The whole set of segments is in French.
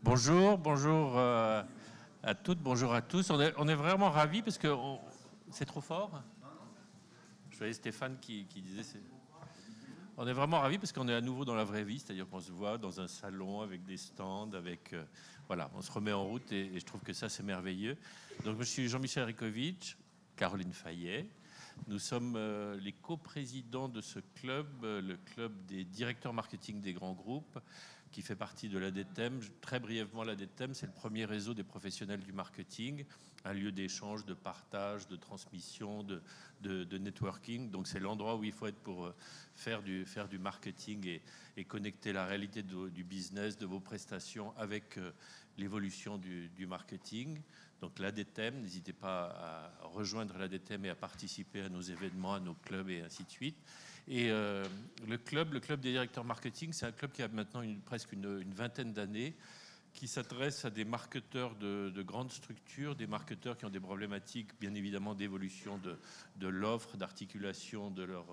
Bonjour, bonjour à toutes, bonjour à tous. On est vraiment ravis parce que c'est trop fort. Je voyais Stéphane qui disait. On est vraiment ravis parce qu'on est à nouveau dans la vraie vie, c'est-à-dire qu'on se voit dans un salon avec des stands, voilà, on se remet en route et je trouve que ça c'est merveilleux. Donc je suis Jean-Michel Rikovic, Caroline Fayet. Nous sommes les coprésidents de ce club, le club des directeurs marketing des grands groupes, qui fait partie de l'ADTEM. Très brièvement, l'ADTEM, c'est le premier réseau des professionnels du marketing, un lieu d'échange, de partage, de transmission, de networking. Donc c'est l'endroit où il faut être pour faire du marketing et connecter la réalité du business, de vos prestations avec l'évolution du marketing. Donc l'ADTEM, n'hésitez pas à rejoindre l'ADTEM et à participer à nos événements, à nos clubs et ainsi de suite. Et le club des directeurs marketing, c'est un club qui a maintenant presque une vingtaine d'années, qui s'adresse à des marketeurs de grandes structures, des marketeurs qui ont des problématiques, bien évidemment, d'évolution de l'offre, d'articulation de leur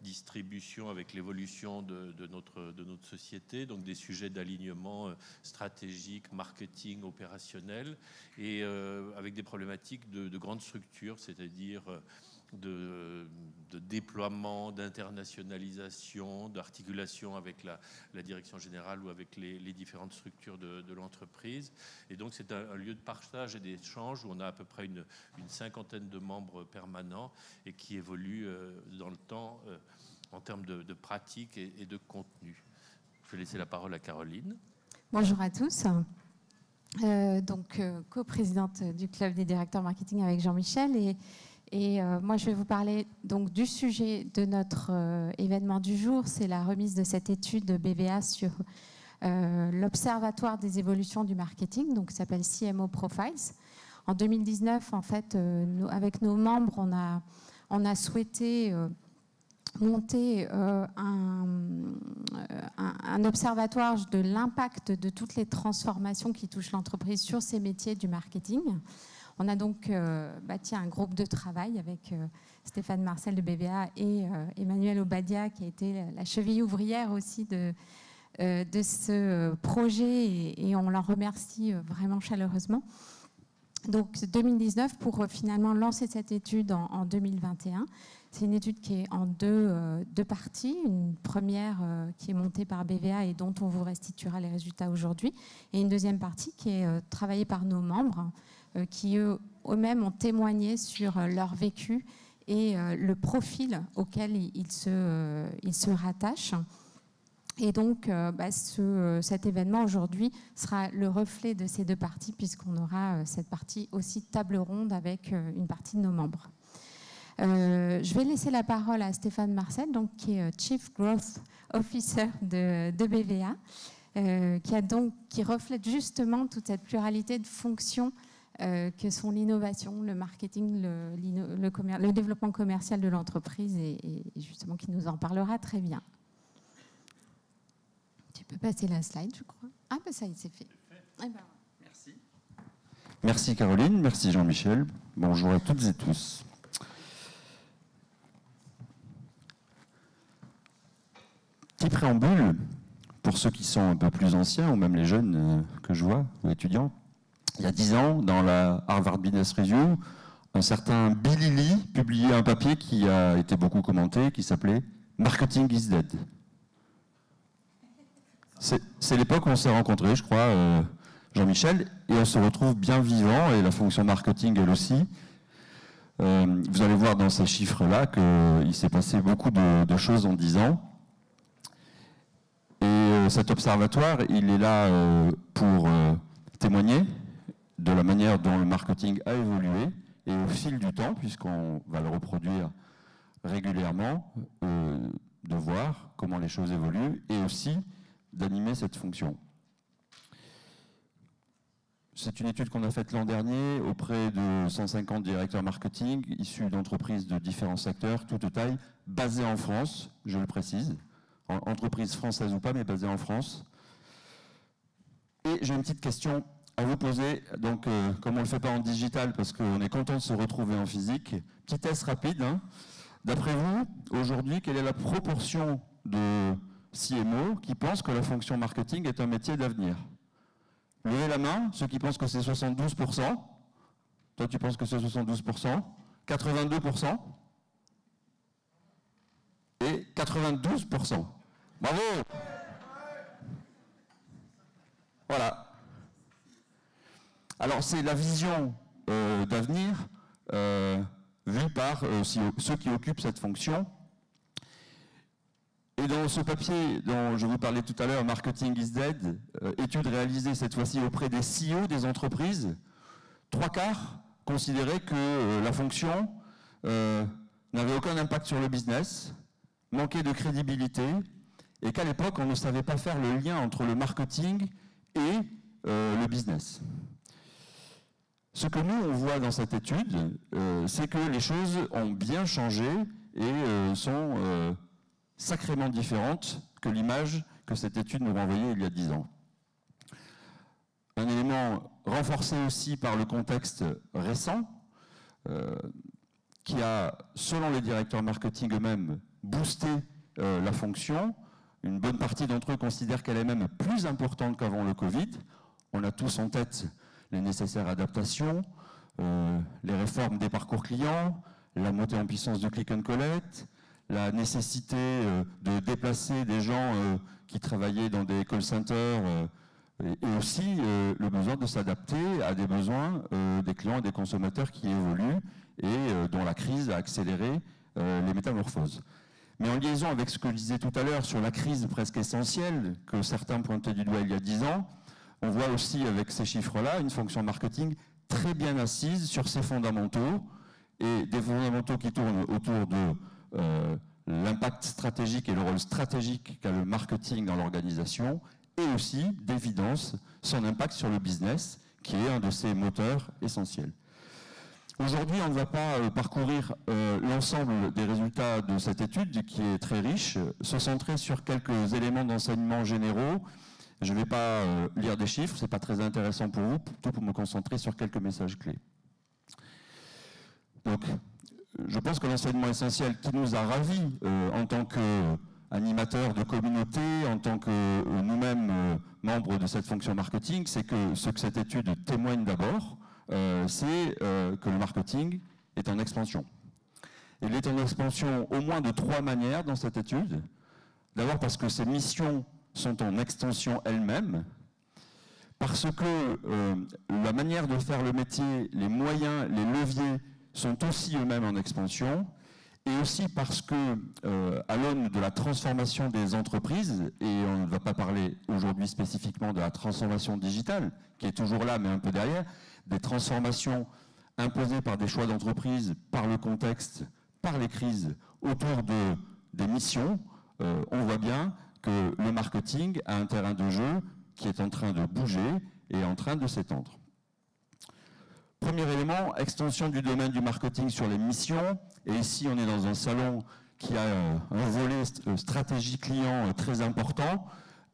distribution avec l'évolution de notre société, donc des sujets d'alignement stratégique, marketing, opérationnel, et avec des problématiques de grandes structures, c'est-à-dire de déploiement, d'internationalisation, d'articulation avec la direction générale ou avec les différentes structures de l'entreprise. Et donc c'est un lieu de partage et d'échange où on a à peu près une cinquantaine de membres permanents et qui évoluent dans le temps en termes de pratique et de contenu. Je vais laisser la parole à Caroline. Bonjour à tous. Co-présidente du club des directeurs marketing avec Jean-Michel et moi, je vais vous parler donc du sujet de notre événement du jour. C'est la remise de cette étude de BVA sur l'Observatoire des évolutions du marketing, donc qui s'appelle CMO Profiles. En 2019, en fait, avec nos membres, on a souhaité monter un observatoire de l'impact de toutes les transformations qui touchent l'entreprise sur ces métiers du marketing. On a donc bâti un groupe de travail avec Stéphane Marcel de BVA et Emmanuel Obadia, qui a été la cheville ouvrière aussi de ce projet, et on leur remercie vraiment chaleureusement. Donc 2019 pour finalement lancer cette étude en 2021. C'est une étude qui est en deux parties. Une première qui est montée par BVA et dont on vous restituera les résultats aujourd'hui. Et une deuxième partie qui est travaillée par nos membres qui eux-mêmes ont témoigné sur leur vécu et le profil auquel ils se rattachent. Et donc, cet événement aujourd'hui sera le reflet de ces deux parties, puisqu'on aura cette partie aussi table ronde avec une partie de nos membres. Je vais laisser la parole à Stéphane Marcel, donc, qui est Chief Growth Officer de BVA, qui reflète justement toute cette pluralité de fonctions que sont l'innovation, le marketing, le développement commercial de l'entreprise, et justement qui nous en parlera très bien. Tu peux passer la slide, je crois. Ah, ben ça y est, c'est fait. Eh ben, merci. Merci Caroline, merci Jean-Michel. Bonjour à toutes et tous. Petit préambule, pour ceux qui sont un peu plus anciens, ou même les jeunes que je vois, ou étudiants. Il y a 10 ans, dans la Harvard Business Review, un certain Billy Lee publiait un papier qui a été beaucoup commenté, qui s'appelait « Marketing is dead ». C'est l'époque où on s'est rencontrés, je crois, Jean-Michel, et on se retrouve bien vivant, et la fonction marketing, elle aussi. Vous allez voir dans ces chiffres-là qu'il s'est passé beaucoup de choses en 10 ans. Et cet observatoire, il est là pour témoigner de la manière dont le marketing a évolué, et au fil du temps, puisqu'on va le reproduire régulièrement, de voir comment les choses évoluent, et aussi d'animer cette fonction. C'est une étude qu'on a faite l'an dernier auprès de 150 directeurs marketing issus d'entreprises de différents secteurs, toute taille, basées en France, je le précise, entreprises françaises ou pas, mais basées en France. Et j'ai une petite question à vous poser. Donc, comme on ne le fait pas en digital, parce qu'on est content de se retrouver en physique, petit test rapide. Hein. D'après vous, aujourd'hui, quelle est la proportion de CMO qui pensent que la fonction marketing est un métier d'avenir? Levez la main, ceux qui pensent que c'est 72%. Toi, tu penses que c'est 72%. 82%. Et 92%. Bravo! Voilà. Alors, c'est la vision d'avenir vue par ceux qui occupent cette fonction. Et dans ce papier dont je vous parlais tout à l'heure, Marketing is Dead, étude réalisée cette fois-ci auprès des CEO des entreprises, 3/4 considéraient que la fonction n'avait aucun impact sur le business, manquait de crédibilité, et qu'à l'époque, on ne savait pas faire le lien entre le marketing et le business. Ce que nous, on voit dans cette étude, c'est que les choses ont bien changé et sont sacrément différentes que l'image que cette étude nous renvoyait il y a 10 ans. Un élément renforcé aussi par le contexte récent, qui a, selon les directeurs marketing eux-mêmes, boosté la fonction. Une bonne partie d'entre eux considèrent qu'elle est même plus importante qu'avant le Covid. On a tous en tête les nécessaires adaptations, les réformes des parcours clients, la montée en puissance du click and collect, la nécessité de déplacer des gens qui travaillaient dans des call centers et aussi le besoin de s'adapter à des besoins des clients et des consommateurs qui évoluent et dont la crise a accéléré les métamorphoses. Mais en liaison avec ce que je disais tout à l'heure sur la crise presque essentielle que certains pointaient du doigt il y a 10 ans, on voit aussi avec ces chiffres-là une fonction marketing très bien assise sur ses fondamentaux et des fondamentaux qui tournent autour de l'impact stratégique et le rôle stratégique qu'a le marketing dans l'organisation et aussi, d'évidence, son impact sur le business qui est un de ses moteurs essentiels. Aujourd'hui, on ne va pas parcourir l'ensemble des résultats de cette étude qui est très riche, se centrer sur quelques éléments d'enseignement généraux. Je ne vais pas lire des chiffres, ce n'est pas très intéressant pour vous, plutôt pour me concentrer sur quelques messages clés. Donc, je pense que l'enseignement essentiel qui nous a ravis en tant qu'animateurs de communauté, en tant que nous-mêmes membres de cette fonction marketing, c'est que ce que cette étude témoigne d'abord, c'est que le marketing est en expansion. Il est en expansion au moins de 3 manières dans cette étude. D'abord parce que ses missions sont en extension elles-mêmes, parce que la manière de faire le métier, les moyens, les leviers sont aussi eux-mêmes en expansion, et aussi parce que, à l'aune de la transformation des entreprises, et on ne va pas parler aujourd'hui spécifiquement de la transformation digitale, qui est toujours là mais un peu derrière, des transformations imposées par des choix d'entreprise, par le contexte, par les crises, autour des missions, on voit bien que le marketing a un terrain de jeu qui est en train de bouger et en train de s'étendre. Premier élément, extension du domaine du marketing sur les missions. Et ici, on est dans un salon qui a un volet stratégie client très important.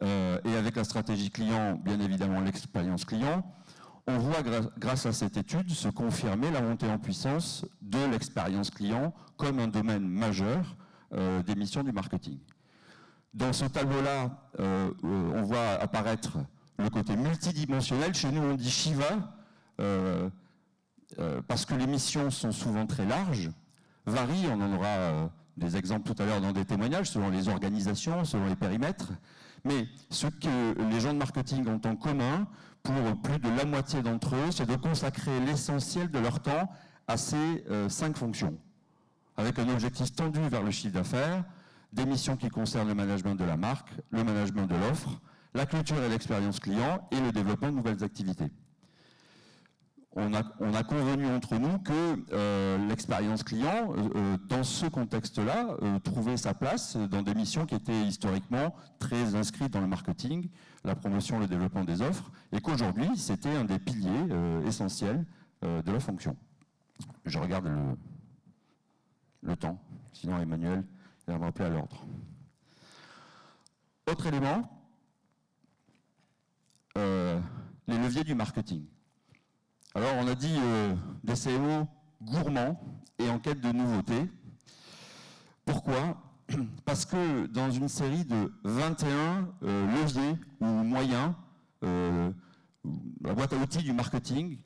Et avec la stratégie client, bien évidemment, l'expérience client. On voit, grâce à cette étude, se confirmer la montée en puissance de l'expérience client comme un domaine majeur des missions du marketing. Dans ce tableau-là, on voit apparaître le côté multidimensionnel. Chez nous, on dit Shiva, parce que les missions sont souvent très larges, varient, on en aura des exemples tout à l'heure dans des témoignages, selon les organisations, selon les périmètres. Mais ce que les gens de marketing ont en commun, pour plus de la moitié d'entre eux, c'est de consacrer l'essentiel de leur temps à ces 5 fonctions, avec un objectif tendu vers le chiffre d'affaires, des missions qui concernent le management de la marque, le management de l'offre, la culture et l'expérience client et le développement de nouvelles activités. On a convenu entre nous que l'expérience client, dans ce contexte-là, trouvait sa place dans des missions qui étaient historiquement très inscrites dans le marketing, la promotion, le développement des offres, et qu'aujourd'hui, c'était un des piliers essentiels de la fonction. Je regarde le temps, sinon Emmanuel va me rappeler à l'ordre. Autre élément, les leviers du marketing. Alors, on a dit des CEO gourmands et en quête de nouveautés. Pourquoi ? Parce que dans une série de 21 leviers ou moyens, la boîte à outils du marketing,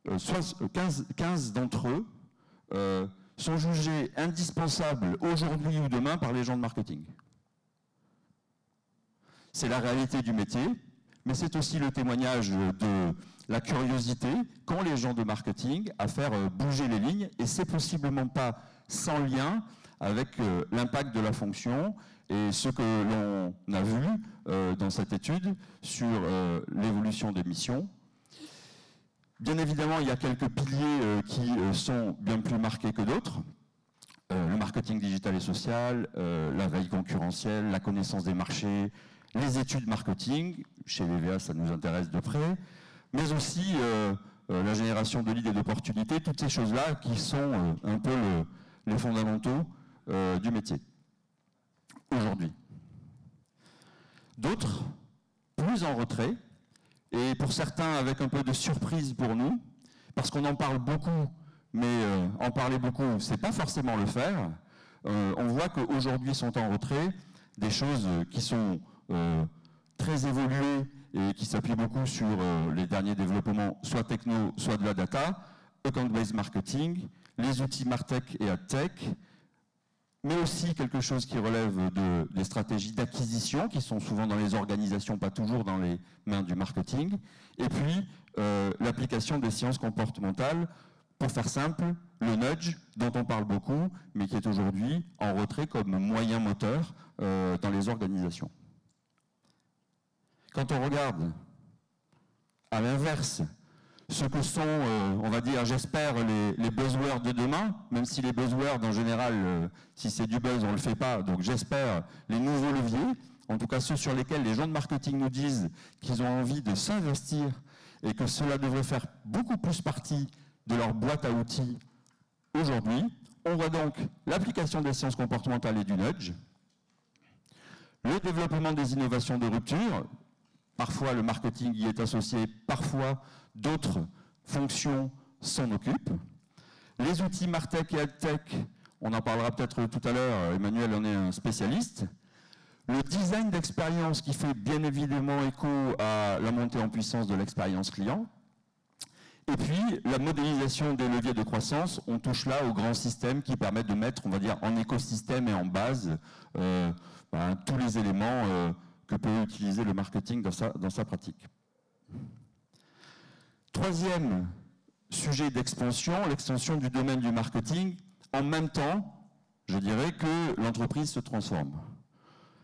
15 d'entre eux sont jugés indispensables aujourd'hui ou demain par les gens de marketing. C'est la réalité du métier, mais c'est aussi le témoignage de la curiosité qu'ont les gens de marketing à faire bouger les lignes, et c'est possiblement pas sans lien avec l'impact de la fonction et ce que l'on a vu dans cette étude sur l'évolution des missions. Bien évidemment, il y a quelques piliers qui sont bien plus marqués que d'autres. Le marketing digital et social, la veille concurrentielle, la connaissance des marchés, les études marketing. Chez VVA, ça nous intéresse de près. Mais aussi la génération de leads et d'opportunités, toutes ces choses-là qui sont un peu les fondamentaux du métier aujourd'hui. D'autres, plus en retrait, et pour certains avec un peu de surprise pour nous, parce qu'on en parle beaucoup, mais en parler beaucoup, c'est pas forcément le faire. On voit qu'aujourd'hui sont en retrait des choses qui sont très évoluées et qui s'appuient beaucoup sur les derniers développements, soit techno, soit de la data, account-based marketing, les outils MarTech et AdTech, mais aussi quelque chose qui relève des stratégies d'acquisition, qui sont souvent dans les organisations, pas toujours dans les mains du marketing, et puis l'application des sciences comportementales, pour faire simple, le nudge, dont on parle beaucoup, mais qui est aujourd'hui en retrait comme moyen moteur dans les organisations. Quand on regarde, à l'inverse, ce que sont, on va dire, j'espère, les buzzwords de demain, même si les buzzwords, en général, si c'est du buzz, on ne le fait pas, donc j'espère les nouveaux leviers, en tout cas ceux sur lesquels les gens de marketing nous disent qu'ils ont envie de s'investir et que cela devrait faire beaucoup plus partie de leur boîte à outils aujourd'hui. On voit donc l'application des sciences comportementales et du nudge, le développement des innovations de rupture. Parfois, le marketing y est associé, parfois, d'autres fonctions s'en occupent. Les outils MarTech et AdTech, on en parlera peut-être tout à l'heure, Emmanuel en est un spécialiste. Le design d'expérience qui fait bien évidemment écho à la montée en puissance de l'expérience client. Et puis, la modélisation des leviers de croissance, on touche là aux grands systèmes qui permettent de mettre, on va dire, en écosystème et en base tous les éléments que peut utiliser le marketing dans sa pratique. Troisième sujet d'expansion, l'extension du domaine du marketing. En même temps, je dirais que l'entreprise se transforme.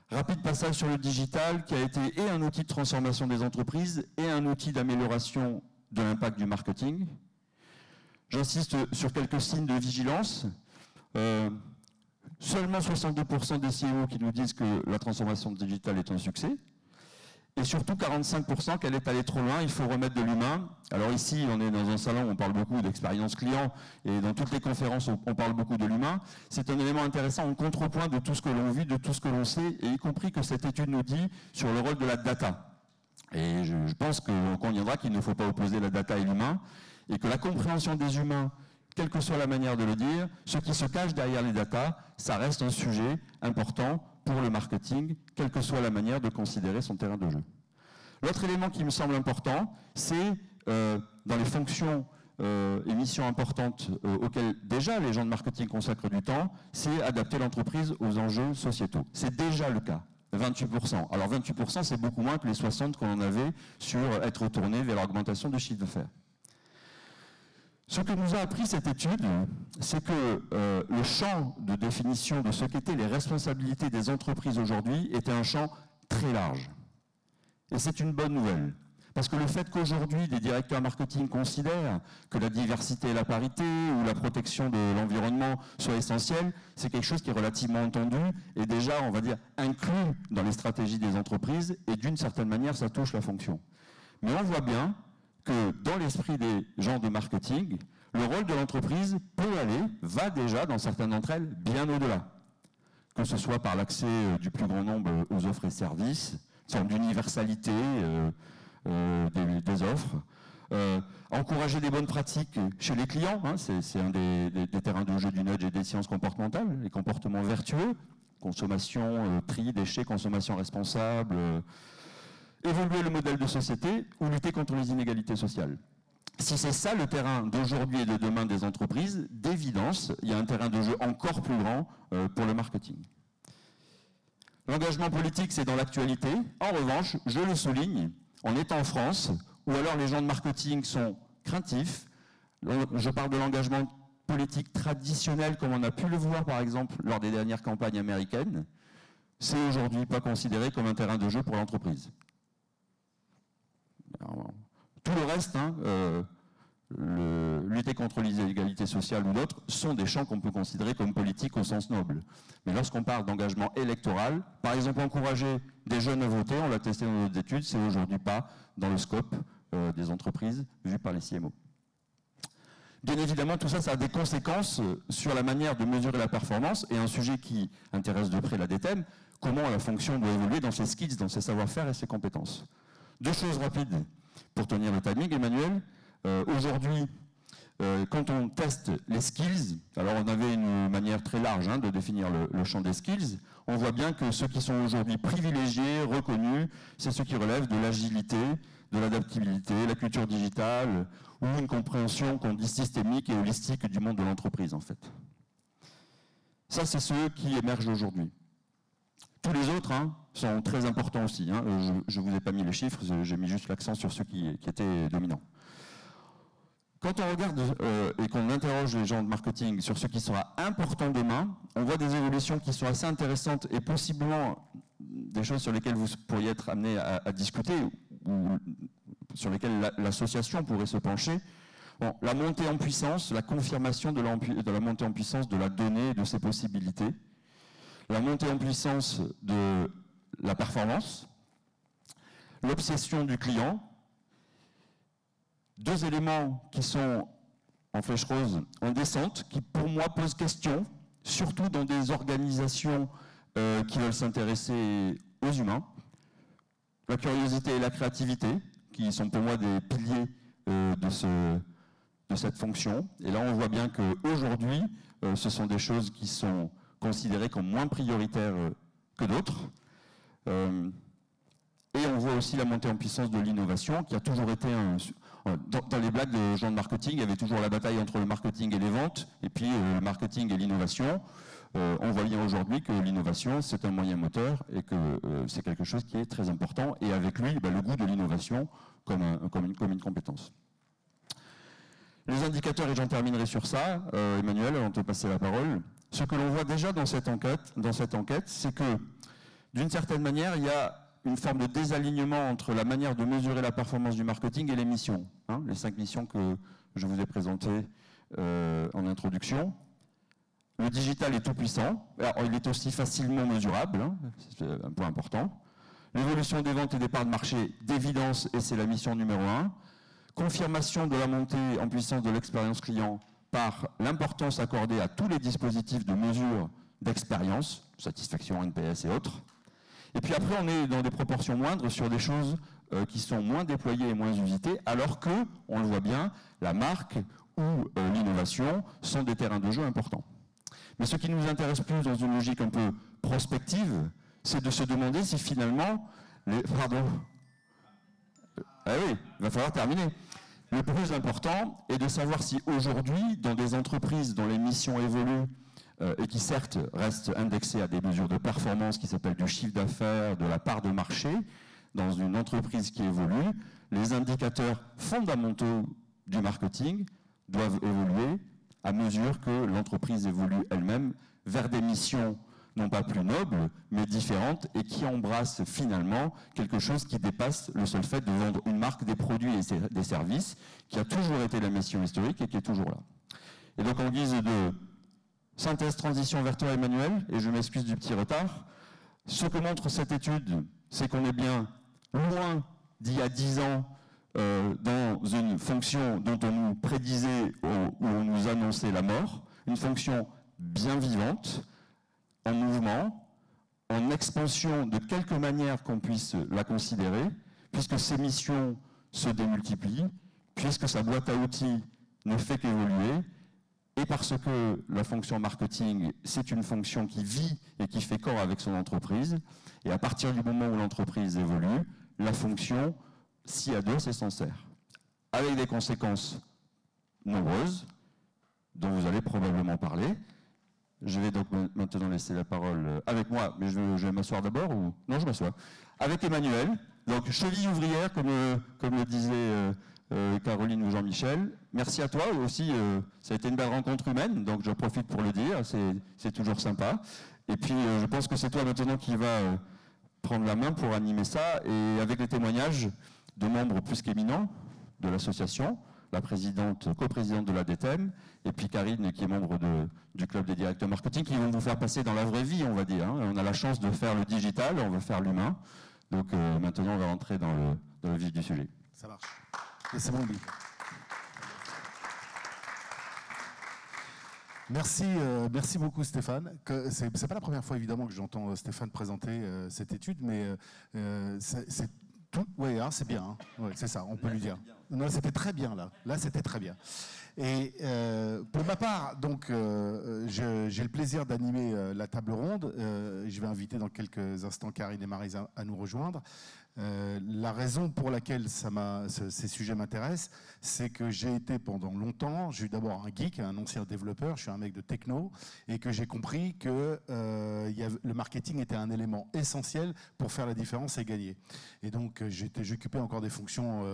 Rapide passage sur le digital qui a été et un outil de transformation des entreprises et un outil d'amélioration de l'impact du marketing. J'insiste sur quelques signes de vigilance. Seulement 62% des CEO qui nous disent que la transformation digitale est un succès. Et surtout 45% qu'elle est allée trop loin, il faut remettre de l'humain. Alors ici, on est dans un salon où on parle beaucoup d'expérience client, et dans toutes les conférences, on parle beaucoup de l'humain. C'est un élément intéressant en contrepoint de tout ce que l'on vit, de tout ce que l'on sait, et y compris que cette étude nous dit sur le rôle de la data. Et je pense qu'on conviendra qu'il ne faut pas opposer la data et l'humain, et que la compréhension des humains, quelle que soit la manière de le dire, ce qui se cache derrière les datas, ça reste un sujet important pour le marketing, quelle que soit la manière de considérer son terrain de jeu. L'autre élément qui me semble important, c'est dans les fonctions et missions importantes auxquelles déjà les gens de marketing consacrent du temps, c'est adapter l'entreprise aux enjeux sociétaux. C'est déjà le cas. 28%. Alors 28%, c'est beaucoup moins que les 60% qu'on en avait sur être tourné vers l'augmentation du chiffre d'affaires. Ce que nous a appris cette étude, c'est que le champ de définition de ce qu'étaient les responsabilités des entreprises aujourd'hui était un champ très large. Et c'est une bonne nouvelle. Parce que le fait qu'aujourd'hui, des directeurs marketing considèrent que la diversité et la parité ou la protection de l'environnement soient essentielles, c'est quelque chose qui est relativement entendu et déjà, on va dire, inclus dans les stratégies des entreprises et d'une certaine manière, ça touche la fonction. Mais on voit bien que dans l'esprit des gens de marketing, le rôle de l'entreprise peut aller, va déjà, dans certaines d'entre elles, bien au-delà. Que ce soit par l'accès du plus grand nombre aux offres et services, une sorte d'universalité des offres, encourager des bonnes pratiques chez les clients, hein, c'est un des terrains de jeu du nudge et des sciences comportementales, les comportements vertueux, consommation, tri, déchets, consommation responsable, évoluer le modèle de société ou lutter contre les inégalités sociales. Si c'est ça le terrain d'aujourd'hui et de demain des entreprises, d'évidence, il y a un terrain de jeu encore plus grand pour le marketing. L'engagement politique, c'est dans l'actualité. En revanche, je le souligne, on est en France, où alors les gens de marketing sont craintifs. Je parle de l'engagement politique traditionnel, comme on a pu le voir par exemple lors des dernières campagnes américaines. C'est aujourd'hui pas considéré comme un terrain de jeu pour l'entreprise. Tout le reste, lutter contre les inégalités sociales ou d'autres, sont des champs qu'on peut considérer comme politiques au sens noble. Mais lorsqu'on parle d'engagement électoral, par exemple encourager des jeunes à voter, on l'a testé dans nos études, c'est aujourd'hui pas dans le scope des entreprises vues par les CMO. Bien évidemment, tout ça, ça a des conséquences sur la manière de mesurer la performance, et un sujet qui intéresse de près l'ADTEM, comment la fonction doit évoluer dans ses skills, dans ses savoir-faire et ses compétences. Deux choses rapides pour tenir le timing, Emmanuel. Aujourd'hui, quand on teste les skills, alors on avait une manière très large de définir le champ des skills, on voit bien que ceux qui sont aujourd'hui privilégiés, reconnus, c'est ceux qui relèvent de l'agilité, de l'adaptabilité, la culture digitale, ou une compréhension qu'on dit systémique et holistique du monde de l'entreprise en fait. Ça, c'est ceux qui émergent aujourd'hui. Tous les autres sont très importants aussi. Je ne vous ai pas mis les chiffres, j'ai mis juste l'accent sur ceux qui étaient dominants. Quand on regarde et qu'on interroge les gens de marketing sur ce qui sera important demain, on voit des évolutions qui sont assez intéressantes et possiblement des choses sur lesquelles vous pourriez être amené à discuter ou sur lesquelles l'association pourrait se pencher. Bon, la montée en puissance, la confirmation de la montée en puissance de la donnée et de ses possibilités, la montée en puissance de la performance, l'obsession du client. Deux éléments qui sont en flèche rose, en descente, qui pour moi posent question, surtout dans des organisations qui veulent s'intéresser aux humains. La curiosité et la créativité, qui sont pour moi des piliers de cette fonction. Et là, on voit bien qu'aujourd'hui, ce sont des choses qui sont considérées comme moins prioritaires que d'autres. Et on voit aussi la montée en puissance de l'innovation, qui a toujours été dans les blagues de gens de marketing, il y avait toujours la bataille entre le marketing et les ventes, et puis le marketing et l'innovation. On voit bien aujourd'hui que l'innovation, c'est un moyen moteur, et que c'est quelque chose qui est très important, et avec lui, le goût de l'innovation comme une compétence. Les indicateurs, et j'en terminerai sur ça, Emmanuel, avant de te passer la parole, ce que l'on voit déjà dans cette enquête, c'est que, d'une certaine manière, il y a une forme de désalignement entre la manière de mesurer la performance du marketing et les missions. Les 5 missions que je vous ai présentées en introduction. Le digital est tout puissant. Alors, il est aussi facilement mesurable, c'est un point important. L'évolution des ventes et des parts de marché, d'évidence, et c'est la mission numéro 1. Confirmation de la montée en puissance de l'expérience client par l'importance accordée à tous les dispositifs de mesure d'expérience, satisfaction, NPS et autres. Et puis après, on est dans des proportions moindres sur des choses qui sont moins déployées et moins usitées, alors que, on le voit bien, la marque ou l'innovation sont des terrains de jeu importants. Mais ce qui nous intéresse plus dans une logique un peu prospective, c'est de se demander si finalement... Pardon. Ah oui, il va falloir terminer. Le plus important est de savoir si aujourd'hui, dans des entreprises dont les missions évoluent, et qui certes restent indexés à des mesures de performance qui s'appellent du chiffre d'affaires, de la part de marché, dans une entreprise qui évolue, les indicateurs fondamentaux du marketing doivent évoluer à mesure que l'entreprise évolue elle-même vers des missions non pas plus nobles, mais différentes et qui embrassent finalement quelque chose qui dépasse le seul fait de vendre une marque, des produits et des services, qui a toujours été la mission historique et qui est toujours là. Et donc en guise de synthèse transition vers toi Emmanuel, et je m'excuse du petit retard, ce que montre cette étude, c'est qu'on est bien loin d'il y a 10 ans dans une fonction dont on nous prédisait ou on nous annonçait la mort, une fonction bien vivante, en mouvement, en expansion de quelque manière qu'on puisse la considérer, puisque ses missions se démultiplient, puisque sa boîte à outils ne fait qu'évoluer, et parce que la fonction marketing, c'est une fonction qui vit et qui fait corps avec son entreprise, et à partir du moment où l'entreprise évolue, la fonction s'y adosse et s'en sert. Avec des conséquences nombreuses, dont vous allez probablement parler. Je vais donc maintenant laisser la parole avec moi, mais je vais m'asseoir d'abord ou... Non, je m'assois. Avec Emmanuel, donc cheville ouvrière, comme le disait Caroline ou Jean-Michel. Merci à toi aussi, ça a été une belle rencontre humaine, donc j'en profite pour le dire, c'est toujours sympa. Et puis je pense que c'est toi maintenant qui vas prendre la main pour animer ça, et avec les témoignages de membres plus qu'éminents de l'association, la présidente, coprésidente de l'ADTEM, et puis Karine qui est membre du club des directeurs marketing, qui vont vous faire passer dans la vraie vie, on va dire. Hein. On a la chance de faire le digital, on va faire l'humain. Donc maintenant, on va rentrer dans le vif du sujet. Ça marche. Et c'est bon, Bill. Merci beaucoup Stéphane. C'est pas la première fois évidemment que j'entends Stéphane présenter cette étude, mais c'est tout. Oui, hein, c'est bien. Hein. Ouais, c'est ça, on peut lui dire. Non, c'était très bien là. Là, c'était très bien. Et pour ma part, donc, j'ai le plaisir d'animer la table ronde. Je vais inviter dans quelques instants Karine et Maryse à nous rejoindre. La raison pour laquelle ces sujets m'intéressent, c'est que j'ai été pendant longtemps, j'ai eu d'abord un geek, un ancien développeur, je suis un mec de techno, et que j'ai compris que le marketing était un élément essentiel pour faire la différence et gagner. Et donc j'occupais encore des fonctions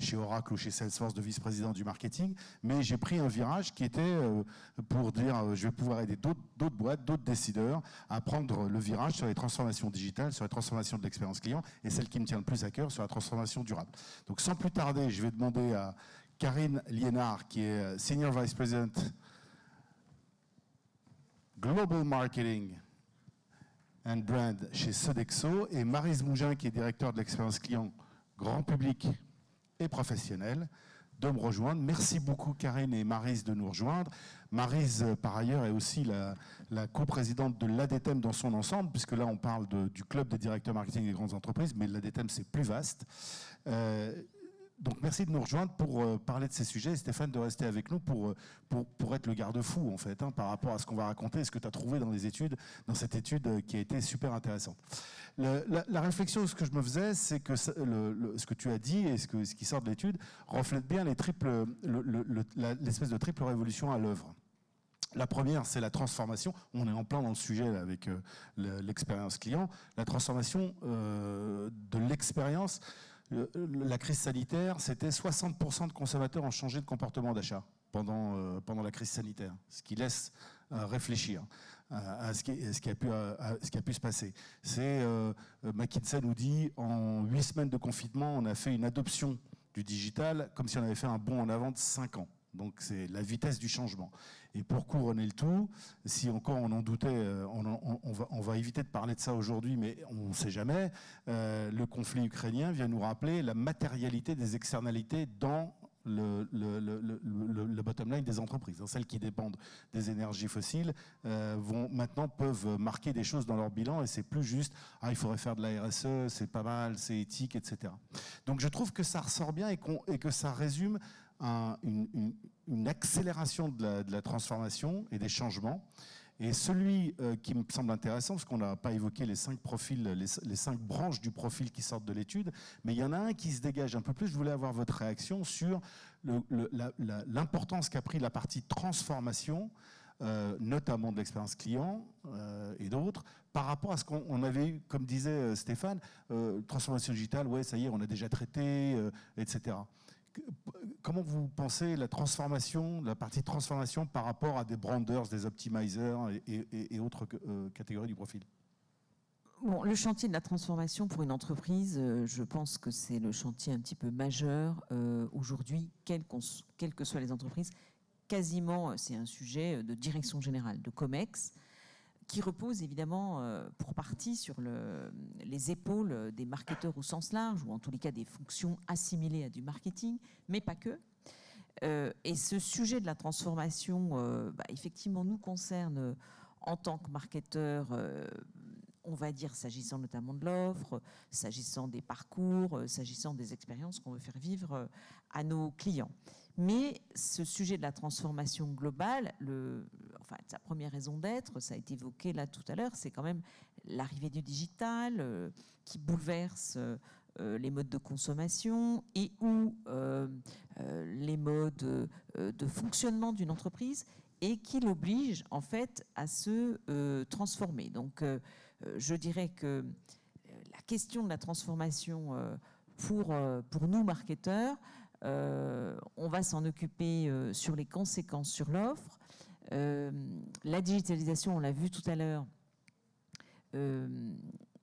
chez Oracle ou chez Salesforce de vice-président du marketing, mais j'ai pris un virage qui était pour dire je vais pouvoir aider d'autres boîtes, d'autres décideurs à prendre le virage sur les transformations digitales, sur les transformations de l'expérience client, et celle qui me tient le plus à cœur sur la transformation durable. Donc sans plus tarder, je vais demander à Karine Liénard, qui est Senior Vice President Global Marketing and Brand chez Sodexo, et Maryse Mougin, qui est directeur de l'expérience client grand public et professionnel, de me rejoindre. Merci beaucoup Karine et Maryse de nous rejoindre. Maryse, par ailleurs, est aussi la coprésidente de l'ADTEM dans son ensemble, puisque là on parle du club des directeurs marketing des grandes entreprises, mais l'ADTEM c'est plus vaste. Donc merci de nous rejoindre pour parler de ces sujets. Stéphane, de rester avec nous pour être le garde-fou en fait, hein, par rapport à ce qu'on va raconter et ce que tu as trouvé dans cette étude qui a été super intéressante. La réflexion, ce que je me faisais, c'est que ce que tu as dit et ce qui sort de l'étude reflète bien l'espèce de triple révolution à l'œuvre. La première, c'est la transformation. On est en plein dans le sujet là, avec l'expérience client. La transformation de l'expérience. La crise sanitaire, c'était 60% de consommateurs ont changé de comportement d'achat pendant la crise sanitaire, ce qui laisse réfléchir à ce qui a pu se passer. McKinsey nous dit, en 8 semaines de confinement, on a fait une adoption du digital comme si on avait fait un bond en avant de 5 ans. Donc c'est la vitesse du changement. Et pour couronner le tout, si encore on en doutait, on va éviter de parler de ça aujourd'hui, mais on ne sait jamais, le conflit ukrainien vient nous rappeler la matérialité des externalités dans le bottom line des entreprises. Celles qui dépendent des énergies fossiles peuvent marquer des choses dans leur bilan, et c'est plus juste il faudrait faire de la RSE, c'est pas mal, c'est éthique, etc. Donc je trouve que ça ressort bien et que ça résume une accélération de la transformation et des changements. Et celui qui me semble intéressant, parce qu'on n'a pas évoqué les 5 profils, les 5 branches du profil qui sortent de l'étude, mais il y en a un qui se dégage un peu plus. Je voulais avoir votre réaction sur l'importance qu'a pris la partie transformation, notamment de l'expérience client et d'autres, par rapport à ce qu'on avait eu, comme disait Stéphane, transformation digitale, ouais, ça y est, on a déjà traité, etc. Comment vous pensez la partie transformation par rapport à des branders, des optimizers et autres catégories du profil? Bon, le chantier de la transformation pour une entreprise, je pense que c'est le chantier un petit peu majeur aujourd'hui, quelles que soient les entreprises. Quasiment, c'est un sujet de direction générale, de COMEX, qui repose évidemment pour partie sur les épaules des marketeurs au sens large, ou en tous les cas des fonctions assimilées à du marketing, mais pas que. Et ce sujet de la transformation, effectivement, nous concerne en tant que marketeurs, on va dire, s'agissant notamment de l'offre, s'agissant des parcours, s'agissant des expériences qu'on veut faire vivre à nos clients. Mais ce sujet de la transformation globale, sa première raison d'être, ça a été évoqué là tout à l'heure, c'est quand même l'arrivée du digital qui bouleverse les modes de consommation et ou les modes de fonctionnement d'une entreprise et qui l'oblige en fait à se transformer. Donc je dirais que la question de la transformation pour nous marketeurs, on va s'en occuper sur les conséquences sur l'offre. La digitalisation, on l'a vu tout à l'heure,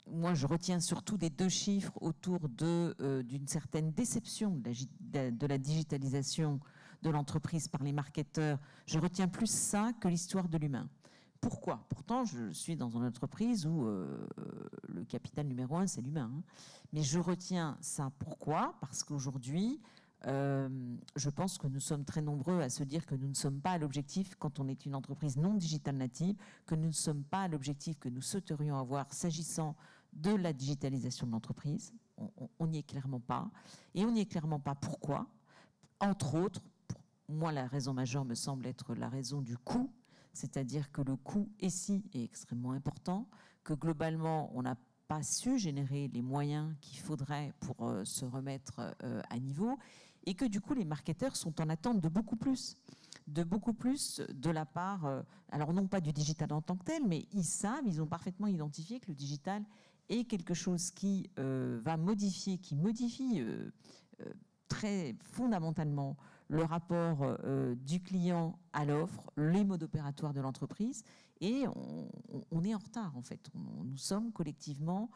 moi je retiens surtout des 2 chiffres autour d'une certaine déception de la digitalisation de l'entreprise par les marketeurs. Je retiens plus ça que l'histoire de l'humain. Pourquoi? Pourtant, je suis dans une entreprise où le capital numéro 1, c'est l'humain. Hein. Mais je retiens ça. Pourquoi? Parce qu'aujourd'hui, je pense que nous sommes très nombreux à se dire que nous ne sommes pas à l'objectif, quand on est une entreprise non digitale native, que nous ne sommes pas à l'objectif que nous souhaiterions avoir s'agissant de la digitalisation de l'entreprise. On n'y est clairement pas. Et on n'y est clairement pas. Pourquoi? Entre autres, pour moi, la raison majeure me semble être la raison du coût. C'est-à-dire que le coût ici est extrêmement important, que globalement, on n'a pas su générer les moyens qu'il faudrait pour se remettre à niveau, et que du coup, les marketeurs sont en attente de beaucoup plus de la part, alors non pas du digital en tant que tel, mais ils ont parfaitement identifié que le digital est quelque chose qui modifie très fondamentalement le rapport du client à l'offre, les modes opératoires de l'entreprise, et on est en retard en fait. Nous sommes collectivement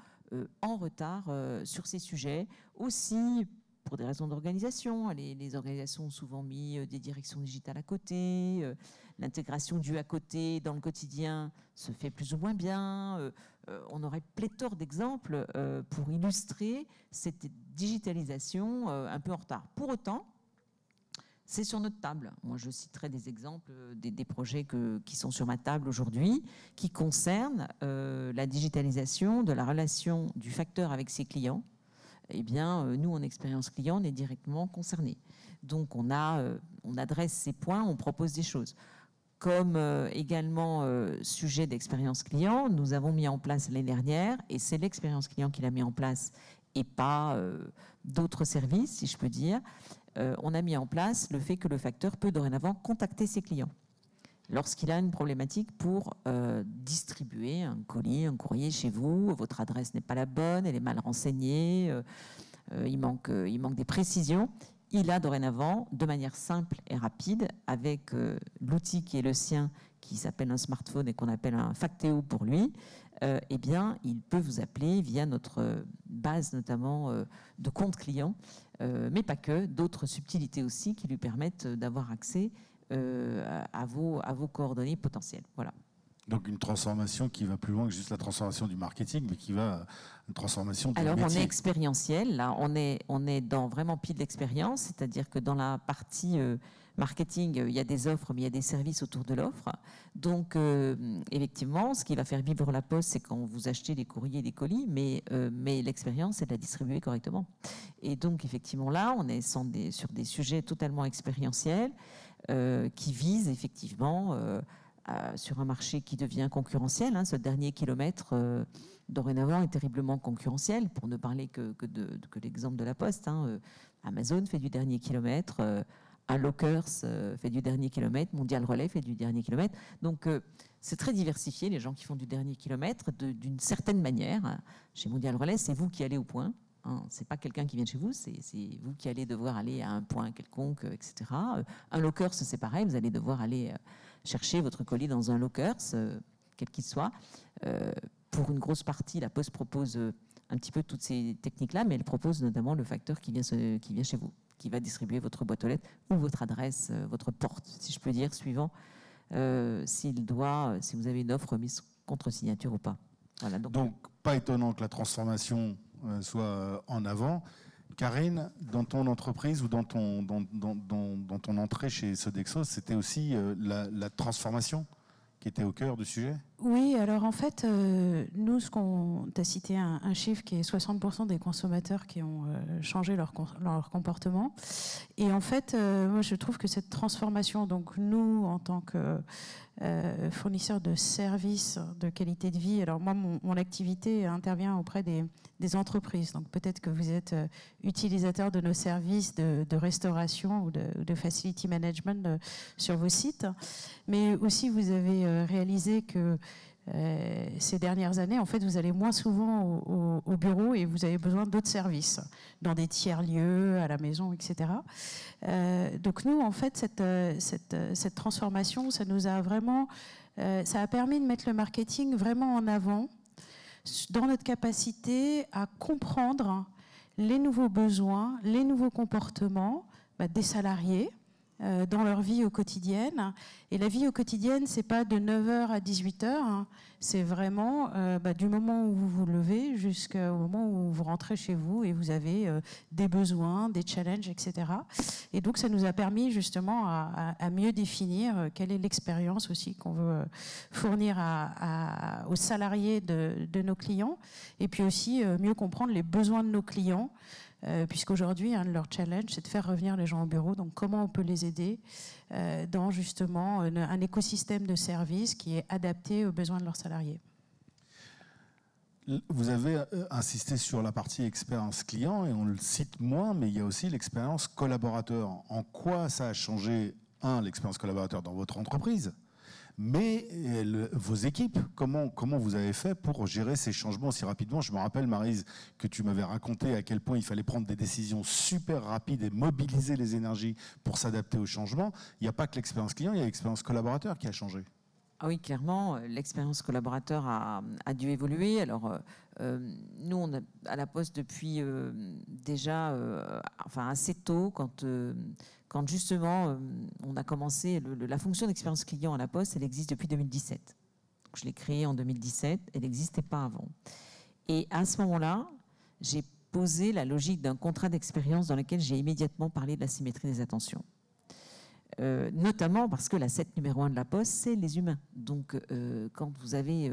en retard sur ces sujets, aussi pour des raisons d'organisation. Les organisations ont souvent mis des directions digitales à côté, l'intégration du à côté dans le quotidien se fait plus ou moins bien. On aurait pléthore d'exemples pour illustrer cette digitalisation un peu en retard. Pour autant, c'est sur notre table. Moi, je citerai des exemples des projets qui sont sur ma table aujourd'hui, qui concernent la digitalisation de la relation du facteur avec ses clients. Eh bien, nous, en expérience client, on est directement concernés. Donc, on adresse ces points, on propose des choses. Comme également sujet d'expérience client, nous avons mis en place l'année dernière, et c'est l'expérience client qui l'a mis en place et pas d'autres services, si je peux dire, on a mis en place le fait que le facteur peut dorénavant contacter ses clients lorsqu'il a une problématique pour distribuer un colis, un courrier chez vous, votre adresse n'est pas la bonne, elle est mal renseignée, il manque des précisions. Il a dorénavant, de manière simple et rapide, avec l'outil qui est le sien, qui s'appelle un smartphone et qu'on appelle un Factéo pour lui, eh bien, il peut vous appeler via notre base notamment de compte client, mais pas que, d'autres subtilités aussi qui lui permettent d'avoir accès à vos coordonnées potentielles. Voilà. Donc une transformation qui va plus loin que juste la transformation du marketing, mais qui va une transformation du Alors métier. on est expérientiel, là, on est dans vraiment pile d'expérience, c'est-à-dire que dans la partie marketing, il y a des offres, mais il y a des services autour de l'offre. Donc effectivement, ce qui va faire vivre la Poste, c'est quand vous achetez des courriers et des colis, mais l'expérience, c'est de la distribuer correctement. Et donc effectivement là, on est sur des sujets totalement expérientiels qui visent effectivement sur un marché qui devient concurrentiel. Hein, ce dernier kilomètre, dorénavant, est terriblement concurrentiel, pour ne parler que l'exemple de la Poste. Hein. Amazon fait du dernier kilomètre, un Lockers fait du dernier kilomètre, Mondial Relais fait du dernier kilomètre. Donc, c'est très diversifié, les gens qui font du dernier kilomètre, d'une certaine manière. Chez Mondial Relais, c'est vous qui allez au point. Hein, c'est pas quelqu'un qui vient de chez vous, c'est vous qui allez devoir aller à un point quelconque, etc. Un Lockers, c'est pareil, vous allez devoir aller chercher votre colis dans un Lockers, quel qu'il soit. Pour une grosse partie, la Poste propose un petit peu toutes ces techniques-là, mais elle propose notamment le facteur qui vient chez vous, qui va distribuer votre boîte aux lettres ou votre adresse, votre porte, si je peux dire, suivant si vous avez une offre mise contre signature ou pas. Voilà, donc pas étonnant que la transformation soit en avant. Karine, dans ton entreprise ou dans ton entrée chez Sodexo, c'était aussi la transformation qui était au cœur du sujet? Oui, alors en fait, nous, tu as cité un chiffre qui est 60% des consommateurs qui ont changé leur comportement. Et en fait, moi, je trouve que cette transformation, donc nous, en tant que fournisseurs de services de qualité de vie, alors moi, mon activité intervient auprès des entreprises. Donc peut-être que vous êtes utilisateur de nos services de restauration ou de facility management sur vos sites. Mais aussi, vous avez réalisé que ces dernières années, en fait, vous allez moins souvent au bureau et vous avez besoin d'autres services, dans des tiers-lieux, à la maison, etc. Donc nous, en fait, cette transformation, ça nous a vraiment, ça a permis de mettre le marketing vraiment en avant dans notre capacité à comprendre les nouveaux besoins, les nouveaux comportements des salariés dans leur vie au quotidien. Et la vie au quotidien, c'est pas de 9h à 18h, hein. C'est vraiment du moment où vous vous levez jusqu'au moment où vous rentrez chez vous et vous avez des besoins, des challenges, etc. Et donc, ça nous a permis justement à mieux définir quelle est l'expérience aussi qu'on veut fournir aux salariés de nos clients, et puis aussi mieux comprendre les besoins de nos clients, puisqu'aujourd'hui, leur challenge, c'est de faire revenir les gens au bureau. Donc, comment on peut les aider dans justement un écosystème de services qui est adapté aux besoins de leurs salariés. Vous avez insisté sur la partie expérience client, et on le cite moins, mais il y a aussi l'expérience collaborateur. En quoi ça a changé, l'expérience collaborateur dans votre entreprise, mais vos équipes, comment vous avez fait pour gérer ces changements aussi rapidement? Je me rappelle, Maryse, que tu m'avais raconté à quel point il fallait prendre des décisions super rapides et mobiliser les énergies pour s'adapter aux changements. Il n'y a pas que l'expérience client, il y a l'expérience collaborateur qui a changé. Ah oui, clairement, l'expérience collaborateur a dû évoluer. Alors, nous, on a à la Poste depuis déjà assez tôt, quand justement on a commencé, la fonction d'expérience client à la Poste, elle existe depuis 2017. Je l'ai créée en 2017, elle n'existait pas avant. Et à ce moment-là, j'ai posé la logique d'un contrat d'expérience dans lequel j'ai immédiatement parlé de la symétrie des attentions. Notamment parce que l'asset numéro 1 de la Poste, c'est les humains. Donc, quand vous avez,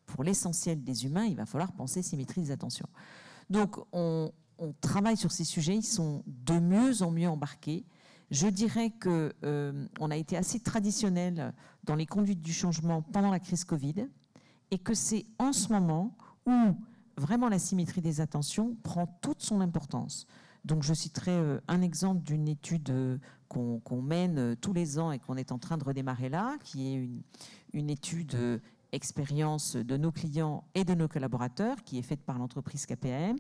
pour l'essentiel des humains, il va falloir penser symétrie des attentions. Donc, on travaille sur ces sujets, ils sont de mieux en mieux embarqués. Je dirais qu'on a été assez traditionnel dans les conduites du changement pendant la crise Covid, et que c'est en ce moment où vraiment la symétrie des attentions prend toute son importance. Donc, je citerai un exemple d'une étude qu'on mène tous les ans et qu'on est en train de redémarrer là, qui est une étude expérience de nos clients et de nos collaborateurs, qui est faite par l'entreprise KPAM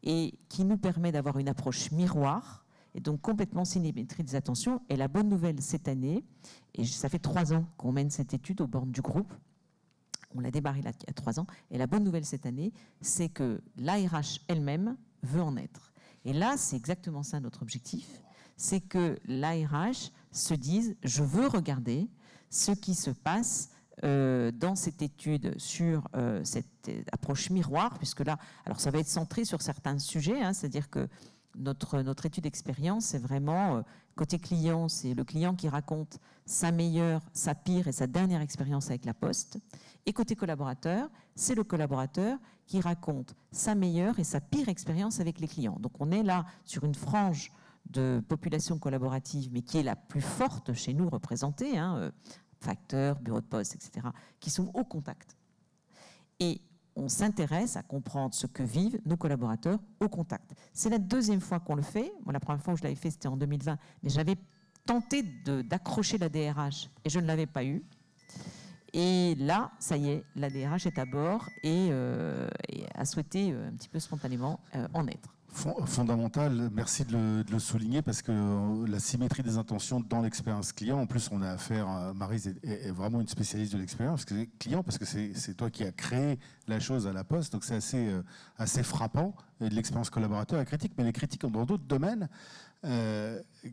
et qui nous permet d'avoir une approche miroir et donc complètement symétrie des attentions. Et la bonne nouvelle cette année, et ça fait 3 ans qu'on mène cette étude aux bornes du groupe, on l'a démarré là il y a 3 ans, et la bonne nouvelle cette année, c'est que l'ARH elle-même veut en être. Et là, c'est exactement ça notre objectif, c'est que l'ARH se dise « je veux regarder ce qui se passe dans cette étude sur cette approche miroir », puisque là, alors ça va être centré sur certains sujets, hein, c'est-à-dire que notre étude d'expérience, c'est vraiment, côté client, c'est le client qui raconte sa meilleure, sa pire et sa dernière expérience avec la Poste. Et côté collaborateur, c'est le collaborateur qui raconte sa meilleure et sa pire expérience avec les clients. Donc on est là sur une frange de population collaborative, mais qui est la plus forte chez nous représentée, hein, facteurs, bureaux de poste, etc., qui sont au contact. Et on s'intéresse à comprendre ce que vivent nos collaborateurs au contact. C'est la 2e fois qu'on le fait. Bon, la première fois où je l'avais fait, c'était en 2020, mais j'avais tenté d'accrocher la DRH et je ne l'avais pas eu. Et là, ça y est, la DRH est à bord et a souhaité un petit peu spontanément en être. Fondamental, merci de le souligner, parce que la symétrie des intentions dans l'expérience client, en plus on a affaire, Maryse est vraiment une spécialiste de l'expérience client, parce que c'est toi qui as créé la chose à la Poste, donc c'est assez frappant. Et de l'expérience collaborateur est critique, mais les critiques dans d'autres domaines.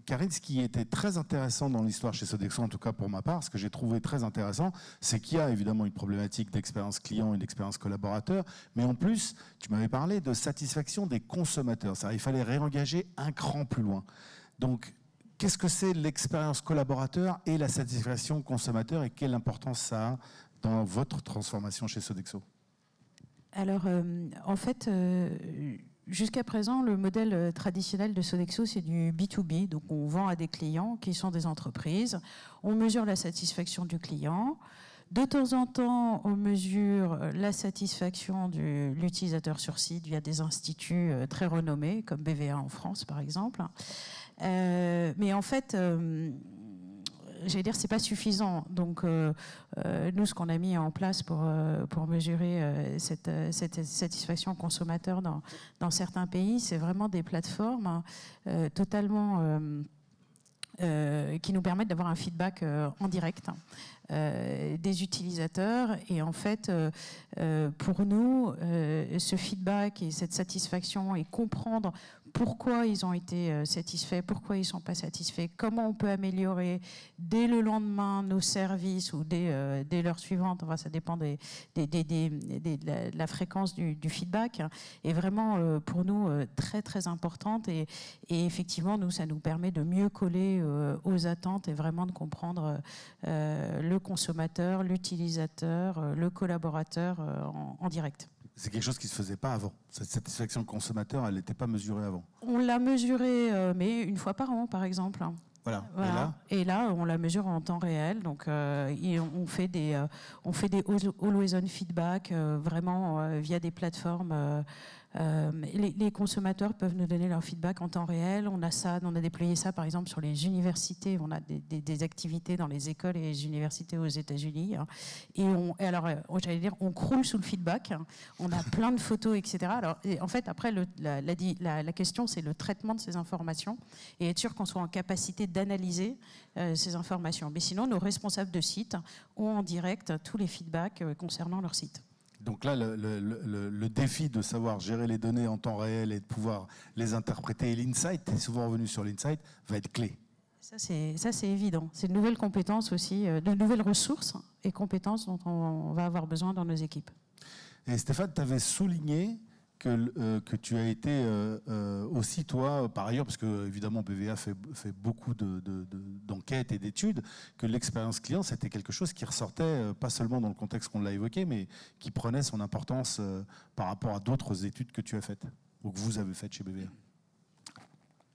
Karine, ce qui était très intéressant dans l'histoire chez Sodexo, en tout cas pour ma part, ce que j'ai trouvé très intéressant, c'est qu'il y a évidemment une problématique d'expérience client et d'expérience collaborateur, mais en plus, tu m'avais parlé de satisfaction des consommateurs. Il fallait réengager un cran plus loin. Donc, qu'est-ce que c'est l'expérience collaborateur et la satisfaction consommateur, et quelle importance ça a dans votre transformation chez Sodexo? Alors, en fait, jusqu'à présent, le modèle traditionnel de Sodexo, c'est du B2B. Donc, on vend à des clients qui sont des entreprises. On mesure la satisfaction du client. De temps en temps, on mesure la satisfaction de l'utilisateur sur site via des instituts très renommés, comme BVA en France, par exemple. Mais en fait, j'allais dire, c'est pas suffisant. Donc, nous, ce qu'on a mis en place pour mesurer cette satisfaction consommateur dans certains pays, c'est vraiment des plateformes totalement qui nous permettent d'avoir un feedback en direct des utilisateurs. Et en fait, pour nous, ce feedback et cette satisfaction et comprendre pourquoi ils ont été satisfaits, pourquoi ils ne sont pas satisfaits, comment on peut améliorer dès le lendemain nos services ou dès l'heure suivante, enfin, ça dépend de la fréquence du feedback, est vraiment pour nous très très importante et effectivement, nous, ça nous permet de mieux coller aux attentes et vraiment de comprendre le consommateur, l'utilisateur, le collaborateur en direct. C'est quelque chose qui ne se faisait pas avant. Cette satisfaction consommateur, elle n'était pas mesurée avant. On l'a mesurée, mais une fois par an, par exemple. Voilà. Et là, on la mesure en temps réel. Donc, on fait des always-on feedback, vraiment via des plateformes. Les consommateurs peuvent nous donner leur feedback en temps réel. On a déployé ça par exemple sur les universités. On a des activités dans les écoles et les universités aux États-Unis. Et j'allais dire, on croule sous le feedback. On a plein de photos, etc. Alors, en fait, après, la question, c'est le traitement de ces informations et être sûr qu'on soit en capacité d'analyser ces informations. Mais sinon, nos responsables de site ont en direct tous les feedbacks concernant leur site. Donc là, le défi de savoir gérer les données en temps réel et de pouvoir les interpréter, et l'insight, tu es souvent revenu sur l'insight, va être clé. Ça, c'est évident. C'est de nouvelles compétences aussi, de nouvelles ressources et compétences dont on va avoir besoin dans nos équipes. Et Stéphane, tu avais souligné que tu as été aussi, toi, par ailleurs, parce que évidemment BVA fait beaucoup d'enquêtes et d'études, que l'expérience client, c'était quelque chose qui ressortait, pas seulement dans le contexte qu'on l'a évoqué, mais qui prenait son importance par rapport à d'autres études que tu as faites, ou que vous avez faites chez BVA.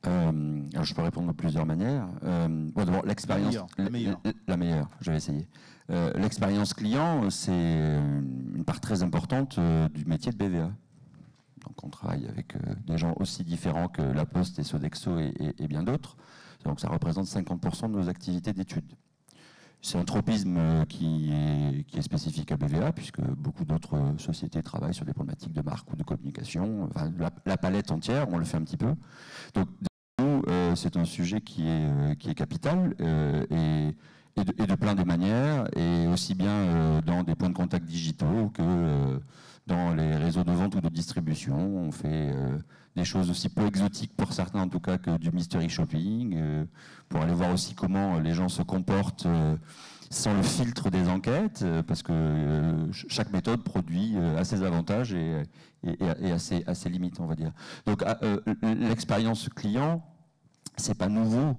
Alors je peux répondre de plusieurs manières. D'abord, l'expérience... La meilleure, je vais essayer. L'expérience client, c'est une part très importante du métier de BVA. Donc on travaille avec des gens aussi différents que La Poste et Sodexo et bien d'autres. Donc ça représente 50% de nos activités d'études. C'est un tropisme qui est spécifique à BVA, puisque beaucoup d'autres sociétés travaillent sur des problématiques de marque ou de communication. Enfin, la palette entière, on le fait un petit peu. Donc nous, c'est un sujet qui est capital et de plein de manières, et aussi bien dans des points de contact digitaux que dans les réseaux de vente ou de distribution. On fait des choses aussi peu exotiques pour certains en tout cas que du mystery shopping, pour aller voir aussi comment les gens se comportent sans le filtre des enquêtes, parce que chaque méthode produit à ses avantages et à ses limites, on va dire. Donc l'expérience client, c'est pas nouveau.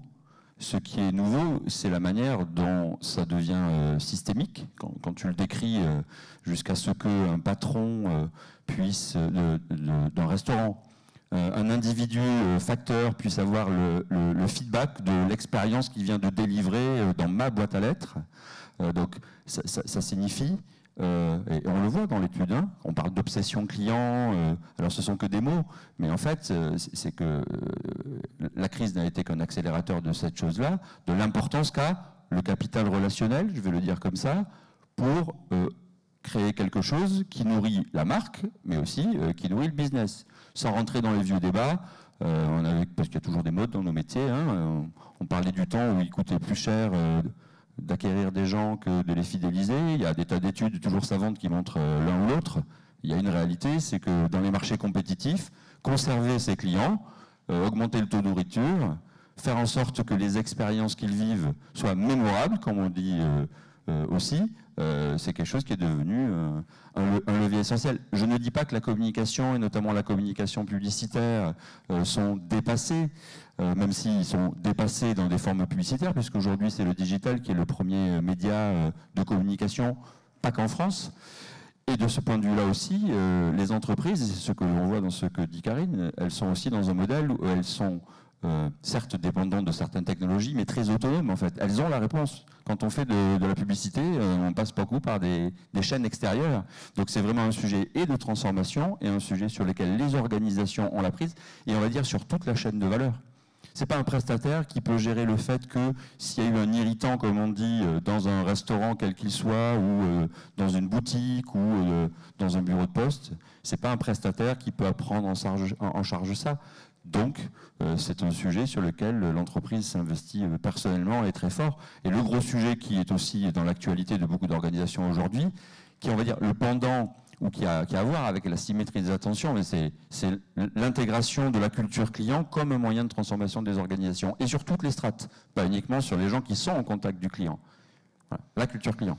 Ce qui est nouveau, c'est la manière dont ça devient systémique, quand tu le décris jusqu'à ce qu'un patron puisse, d'un restaurant, un individu facteur puisse avoir le feedback de l'expérience qu'il vient de délivrer dans ma boîte à lettres. Donc ça signifie, et on le voit dans l'étude, hein, on parle d'obsession client, alors ce sont que des mots, mais en fait c'est que la crise n'a été qu'un accélérateur de cette chose-là, de l'importance qu'a le capital relationnel, je vais le dire comme ça, pour créer quelque chose qui nourrit la marque, mais aussi qui nourrit le business. Sans rentrer dans les vieux débats, parce qu'il y a toujours des modes dans nos métiers, hein, on parlait du temps où il coûtait plus cher d'acquérir des gens que de les fidéliser. Il y a des tas d'études toujours savantes qui montrent l'un ou l'autre. Il y a une réalité, c'est que dans les marchés compétitifs, conserver ses clients, augmenter le taux de nourriture, faire en sorte que les expériences qu'ils vivent soient mémorables, comme on dit aussi, c'est quelque chose qui est devenu un levier essentiel. Je ne dis pas que la communication, et notamment la communication publicitaire, sont dépassées, même s'ils sont dépassés dans des formes publicitaires, puisqu'aujourd'hui c'est le digital qui est le premier média de communication pas qu'en France. Et de ce point de vue-là aussi, les entreprises, et c'est ce que l'on voit dans ce que dit Karine, elles sont aussi dans un modèle où elles sont certes dépendantes de certaines technologies, mais très autonomes en fait. Elles ont la réponse. Quand on fait de la publicité, on passe beaucoup par des chaînes extérieures. Donc c'est vraiment un sujet et de transformation et un sujet sur lequel les organisations ont la prise, et on va dire sur toute la chaîne de valeur. C'est pas un prestataire qui peut gérer le fait que s'il y a eu un irritant, comme on dit, dans un restaurant quel qu'il soit, ou dans une boutique, ou dans un bureau de poste, c'est pas un prestataire qui peut prendre en charge ça. Donc, c'est un sujet sur lequel l'entreprise s'investit personnellement et très fort. Et le gros sujet qui est aussi dans l'actualité de beaucoup d'organisations aujourd'hui, qui est, on va dire, le pendant ou qui a à voir avec la symétrie des attentions, mais c'est l'intégration de la culture client comme un moyen de transformation des organisations, et sur toutes les strates, pas uniquement sur les gens qui sont en contact du client. Voilà, la culture client.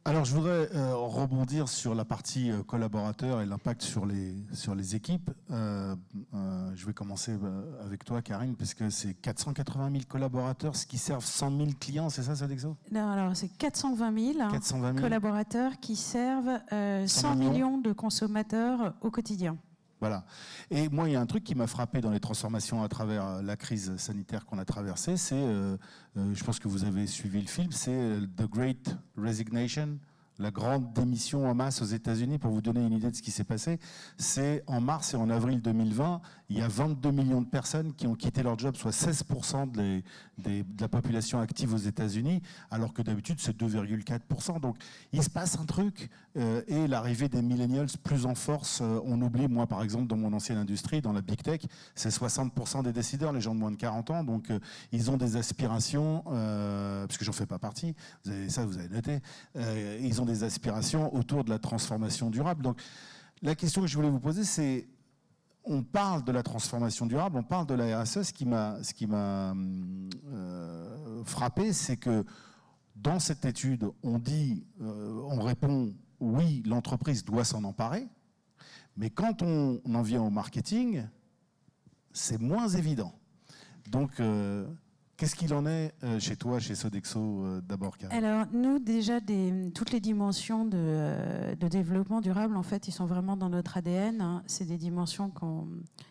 Alors, je voudrais rebondir sur la partie collaborateurs et l'impact sur les équipes. Je vais commencer avec toi, Karine, parce que c'est 480 000 collaborateurs, ce qui servent 100 000 clients, c'est ça, Sodexo? Non, alors c'est 420 000 collaborateurs qui servent 100 millions de consommateurs au quotidien. Voilà. Et moi, il y a un truc qui m'a frappé dans les transformations à travers la crise sanitaire qu'on a traversée, c'est, je pense que vous avez suivi le film, c'est The Great Resignation, la grande démission en masse aux États-Unis. Pour vous donner une idée de ce qui s'est passé, c'est en mars et en avril 2020, il y a 22 millions de personnes qui ont quitté leur job, soit 16% de la population active aux États-Unis, alors que d'habitude c'est 2,4%. Donc il se passe un truc, et l'arrivée des millennials plus en force. On oublie, moi par exemple, dans mon ancienne industrie, dans la big tech, c'est 60% des décideurs, les gens de moins de 40 ans. Donc ils ont des aspirations, parce que j'en fais pas partie, vous avez noté, ils ont des aspirations autour de la transformation durable. Donc la question que je voulais vous poser, c'est, on parle de la transformation durable, on parle de la RSE. Ce qui m'a frappé, c'est que dans cette étude, on répond oui, l'entreprise doit s'en emparer, mais quand on en vient au marketing, c'est moins évident. Donc, qu'est-ce qu'il en est chez toi, chez Sodexo, d'abord, Karine? Alors, nous, déjà, toutes les dimensions de développement durable, en fait, ils sont vraiment dans notre ADN. Hein. C'est des dimensions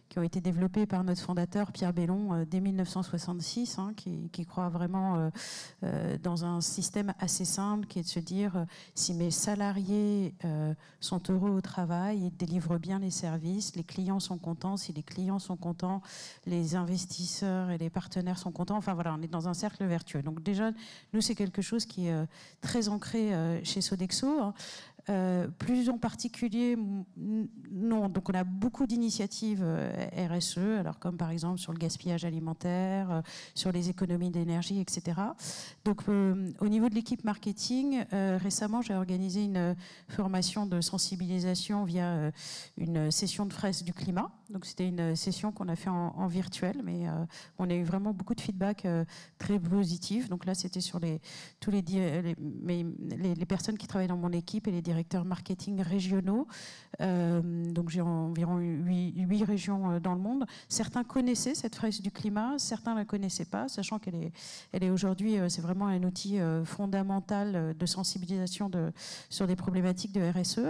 qui ont été développées par notre fondateur, Pierre Bellon, dès 1966, hein, qui croit vraiment dans un système assez simple, qui est de se dire, si mes salariés sont heureux au travail, ils délivrent bien les services, les clients sont contents, si les clients sont contents, les investisseurs et les partenaires sont contents. Enfin, voilà, on est dans un cercle vertueux. Donc déjà, nous, c'est quelque chose qui est très ancré chez Sodexo. Hein. Plus en particulier, non. Donc on a beaucoup d'initiatives RSE, alors comme par exemple sur le gaspillage alimentaire, sur les économies d'énergie, etc. Donc au niveau de l'équipe marketing, récemment j'ai organisé une formation de sensibilisation via une session de fresque du climat. Donc c'était une session qu'on a fait en virtuel, mais on a eu vraiment beaucoup de feedback très positifs. Donc là c'était sur tous les personnes qui travaillent dans mon équipe et les directeurs marketing régionaux. Donc j'ai environ 8 régions dans le monde. Certains connaissaient cette fresque du climat, certains ne la connaissaient pas, sachant qu'elle est aujourd'hui, c'est vraiment un outil fondamental de sensibilisation sur des problématiques de RSE.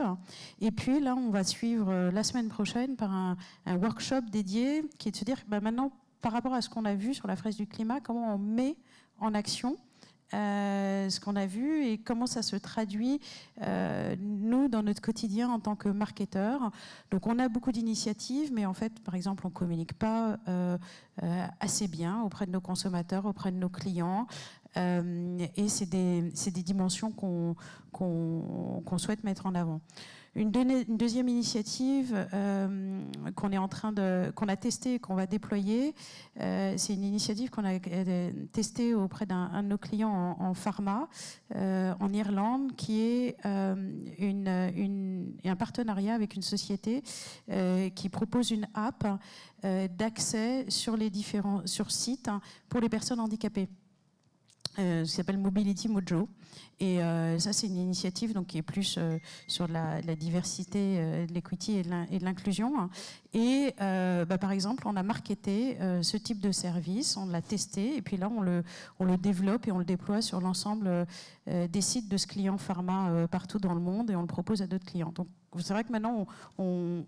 Et puis là, on va suivre la semaine prochaine par un workshop dédié qui est de se dire, maintenant, par rapport à ce qu'on a vu sur la fresque du climat, comment on met en action ce qu'on a vu et comment ça se traduit, nous, dans notre quotidien en tant que marketeurs. Donc, on a beaucoup d'initiatives, mais en fait, par exemple, on ne communique pas assez bien auprès de nos consommateurs, auprès de nos clients. Et c'est des dimensions qu'on souhaite mettre en avant. Une deuxième initiative qu'on a testée et qu'on va déployer, c'est une initiative qu'on a testée auprès d'un de nos clients en pharma en Irlande, qui est un partenariat avec une société qui propose une app d'accès sur sites pour les personnes handicapées. qui s'appelle Mobility Mojo. Et ça, c'est une initiative donc, qui est plus sur la diversité, de l'equity et de l'inclusion. Et par exemple, on a marketé ce type de service, on l'a testé, et puis là, on le développe et on le déploie sur l'ensemble des sites de ce client pharma partout dans le monde, et on le propose à d'autres clients. Donc, c'est vrai que maintenant, on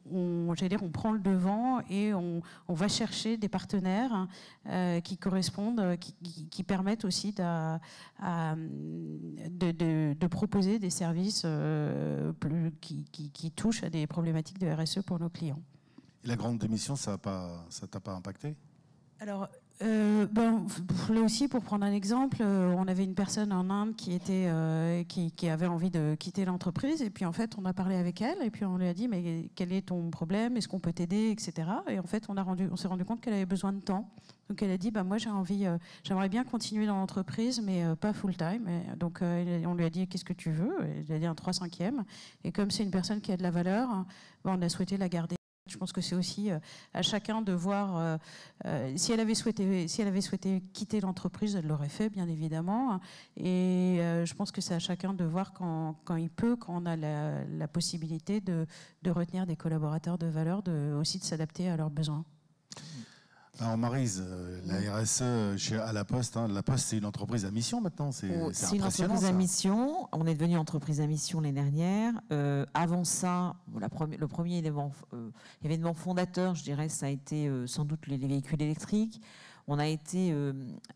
prend le devant et on va chercher des partenaires qui correspondent, qui permettent aussi de proposer des services qui touchent à des problématiques de RSE pour nos clients. Et la grande démission, ça t'a pas impacté? Alors, là aussi, pour prendre un exemple, on avait une personne en Inde qui avait envie de quitter l'entreprise, et puis en fait, on a parlé avec elle, et puis on lui a dit, mais quel est ton problème, est-ce qu'on peut t'aider, etc. Et en fait, on s'est rendu compte qu'elle avait besoin de temps. Donc elle a dit, moi j'aimerais bien continuer dans l'entreprise, mais pas full-time. Donc on lui a dit, qu'est-ce que tu veux? Elle a dit un 3/5e. Et comme c'est une personne qui a de la valeur, on a souhaité la garder. Je pense que c'est aussi à chacun de voir si elle avait souhaité quitter l'entreprise, elle l'aurait fait, bien évidemment. Et je pense que c'est à chacun de voir quand il peut, quand on a la possibilité de retenir des collaborateurs de valeur, aussi de s'adapter à leurs besoins. Alors Maryse, la RSE à la Poste, la Poste c'est une entreprise à mission maintenant, c'est une impressionnant. Entreprise à mission. On est devenu entreprise à mission l'année dernière. Avant ça, le premier événement fondateur, je dirais, ça a été sans doute les véhicules électriques. On a été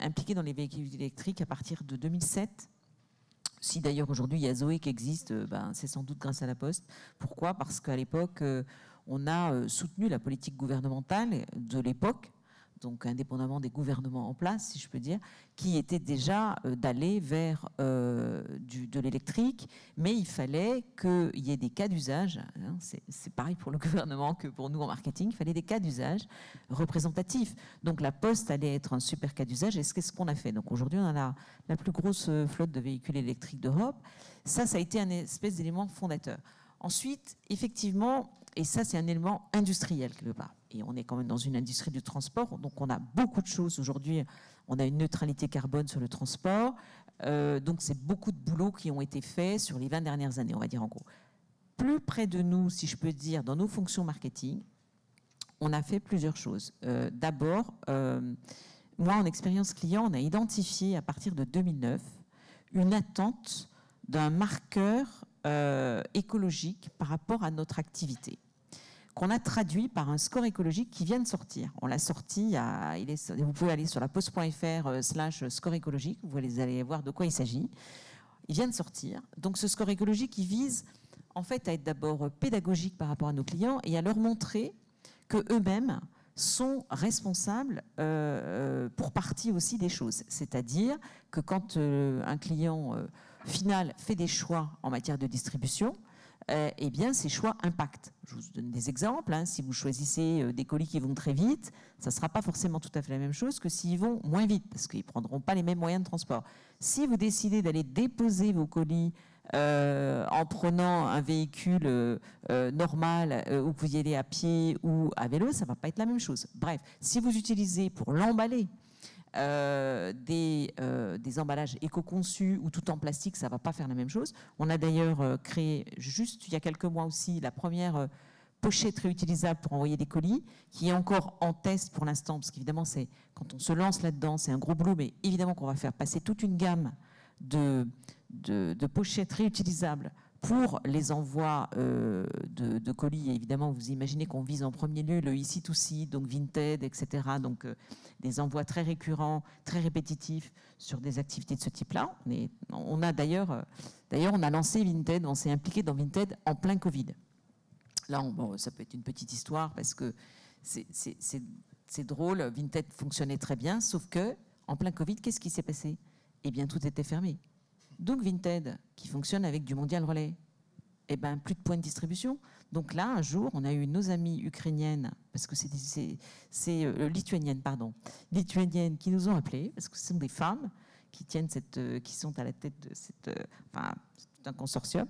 impliqué dans les véhicules électriques à partir de 2007. Si d'ailleurs aujourd'hui il y a Zoé qui existe, c'est sans doute grâce à la Poste. Pourquoi? Parce qu'à l'époque, on a soutenu la politique gouvernementale de l'époque, donc indépendamment des gouvernements en place, si je peux dire, qui était déjà d'aller vers de l'électrique, mais il fallait qu'il y ait des cas d'usage, c'est pareil pour le gouvernement que pour nous en marketing, il fallait des cas d'usage représentatifs. Donc la Poste allait être un super cas d'usage, et c'est ce qu'on a fait. Donc aujourd'hui, on a la plus grosse flotte de véhicules électriques d'Europe. Ça a été un espèce d'élément fondateur. Ensuite, effectivement, et ça c'est un élément industriel quelque part. Et on est quand même dans une industrie du transport, donc on a beaucoup de choses aujourd'hui. On a une neutralité carbone sur le transport, donc c'est beaucoup de boulot qui ont été faits sur les 20 dernières années, on va dire en gros. Plus près de nous, si je peux dire, dans nos fonctions marketing, on a fait plusieurs choses. D'abord, moi en expérience client, on a identifié à partir de 2009 une attente d'un marqueur écologique par rapport à notre activité, qu'on a traduit par un score écologique qui vient de sortir. On l'a sorti, vous pouvez aller sur laposte.fr/score écologique, vous allez voir de quoi il s'agit. Il vient de sortir. Donc ce score écologique, il vise en fait à être d'abord pédagogique par rapport à nos clients et à leur montrer qu'eux-mêmes sont responsables pour partie aussi des choses. C'est-à-dire que quand un client final fait des choix en matière de distribution, eh bien, ces choix impactent. Je vous donne des exemples. Si vous choisissez des colis qui vont très vite, ça ne sera pas forcément tout à fait la même chose que s'ils vont moins vite, parce qu'ils ne prendront pas les mêmes moyens de transport. Si vous décidez d'aller déposer vos colis en prenant un véhicule normal, ou que vous y allez à pied ou à vélo, ça ne va pas être la même chose. Bref, si vous utilisez pour l'emballer des emballages éco-conçus ou tout en plastique, ça ne va pas faire la même chose. On a d'ailleurs créé, juste il y a quelques mois aussi, la première pochette réutilisable pour envoyer des colis, qui est encore en test pour l'instant, parce qu'évidemment, quand on se lance là-dedans, c'est un gros boulot, mais évidemment qu'on va faire passer toute une gamme de pochettes réutilisables pour les envois de colis. Et évidemment, vous imaginez qu'on vise en premier lieu le EC2C, donc Vinted, etc. Donc des envois très récurrents, très répétitifs sur des activités de ce type-là. On a d'ailleurs, on a lancé Vinted, on s'est impliqué dans Vinted en plein Covid. Là, ça peut être une petite histoire parce que c'est drôle. Vinted fonctionnait très bien, sauf que en plein Covid, qu'est-ce qui s'est passé? Eh bien, tout était fermé. Donc Vinted, qui fonctionne avec du mondial relais, eh ben, plus de points de distribution. Donc là, un jour, on a eu nos amies ukrainiennes, parce que c'est lituaniennes, pardon, lituaniennes qui nous ont appelés, parce que ce sont des femmes qui sont à la tête de un consortium,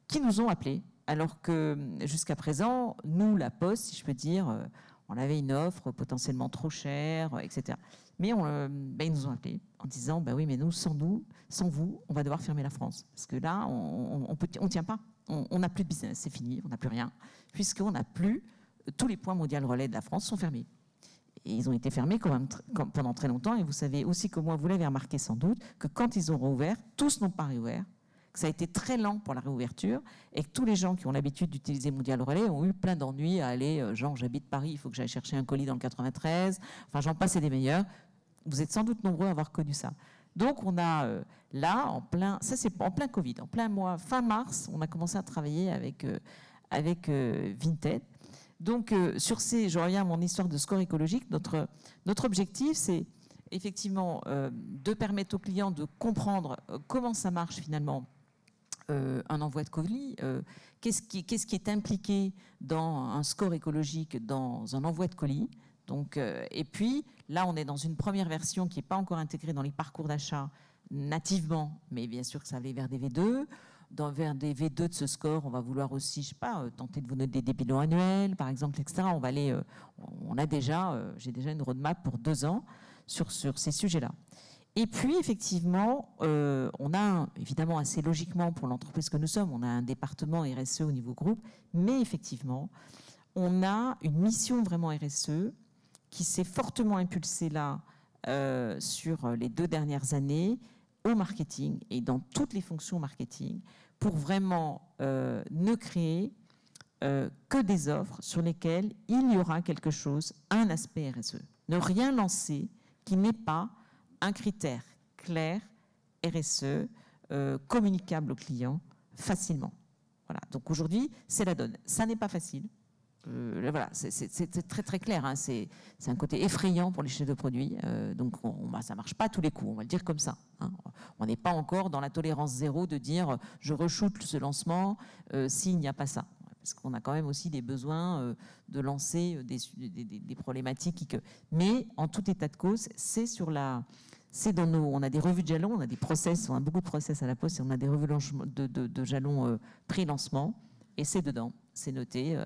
qui nous ont appelés, alors que jusqu'à présent, nous, la Poste, si je peux dire, on avait une offre potentiellement trop chère, etc. Mais ils nous ont appelés en disant oui, mais nous, sans vous, on va devoir fermer la France. Parce que là, on ne tient pas. On n'a plus de business, c'est fini, on n'a plus rien. Puisqu'on n'a plus, tous les points mondial relais de la France sont fermés. Et ils ont été fermés pendant très longtemps. Et vous savez aussi que moi, vous l'avez remarqué sans doute, que quand ils ont rouvert, tous n'ont pas réouvert, que ça a été très lent pour la réouverture et que tous les gens qui ont l'habitude d'utiliser Mondial Relais ont eu plein d'ennuis à aller, genre j'habite Paris, il faut que j'aille chercher un colis dans le 93, enfin j'en passe et des meilleurs. Vous êtes sans doute nombreux à avoir connu ça. Donc on a là, ça c'est en plein Covid, en plein mois, fin mars, on a commencé à travailler avec Vinted. Donc je reviens à mon histoire de score écologique, notre objectif c'est effectivement de permettre aux clients de comprendre comment ça marche finalement un envoi de colis, qu'est-ce qui est impliqué dans un score écologique, dans un envoi de colis. Donc, et puis, là, on est dans une première version qui n'est pas encore intégrée dans les parcours d'achat nativement, mais bien sûr que ça va aller vers des V2. Vers des V2 de ce score, on va vouloir aussi, je sais pas, tenter de vous donner des bilans annuels, par exemple, etc. J'ai déjà une roadmap pour 2 ans sur ces sujets-là. Et puis, effectivement, on a, évidemment, assez logiquement, pour l'entreprise que nous sommes, on a un département RSE au niveau groupe, mais effectivement, on a une mission vraiment RSE qui s'est fortement impulsée là sur les 2 dernières années au marketing et dans toutes les fonctions marketing pour vraiment ne créer que des offres sur lesquelles il y aura quelque chose, un aspect RSE. Ne rien lancer qui n'est pas un critère clair, RSE, communicable aux clients facilement. Voilà. Donc aujourd'hui, c'est la donne. Ça n'est pas facile. Voilà, c'est très très clair. Hein. C'est un côté effrayant pour les chefs de produits. Donc ça ne marche pas à tous les coups, on va le dire comme ça. Hein. On n'est pas encore dans la tolérance zéro de dire je re-shoot ce lancement s'il n'y a pas ça. Parce qu'on a quand même aussi des besoins de lancer des problématiques. Mais en tout état de cause, on a des revues de jalons, on a des process, on a beaucoup de process à la Poste et on a des revues de jalons pré-lancement et c'est dedans, c'est noté.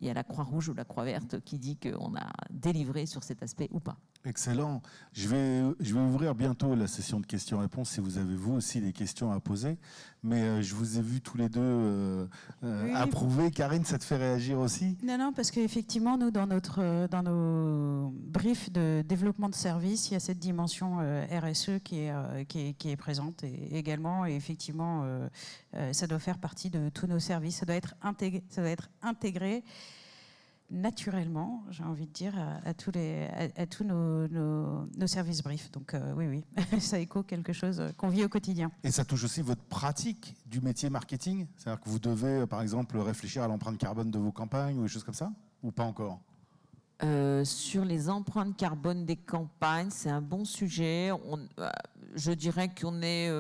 Il y a la Croix-Rouge ou la Croix-Verte qui dit qu'on a délivré sur cet aspect ou pas. Excellent. Je vais ouvrir bientôt la session de questions-réponses si vous avez vous aussi des questions à poser. Mais je vous ai vus tous les deux oui. approuver. Karine, ça te fait réagir aussi? Non, parce qu'effectivement, nous, dans nos briefs de développement de services, il y a cette dimension RSE qui est présente également. Et effectivement, ça doit faire partie de tous nos services. Ça doit être intégré naturellement, j'ai envie de dire, à tous nos services briefs. Donc oui, ça écho quelque chose qu'on vit au quotidien. Et ça touche aussi votre pratique du métier marketing? C'est-à-dire que vous devez, par exemple, réfléchir à l'empreinte carbone de vos campagnes ou des choses comme ça? Ou pas encore? Sur les empreintes carbone des campagnes, c'est un bon sujet. Je dirais qu'on est...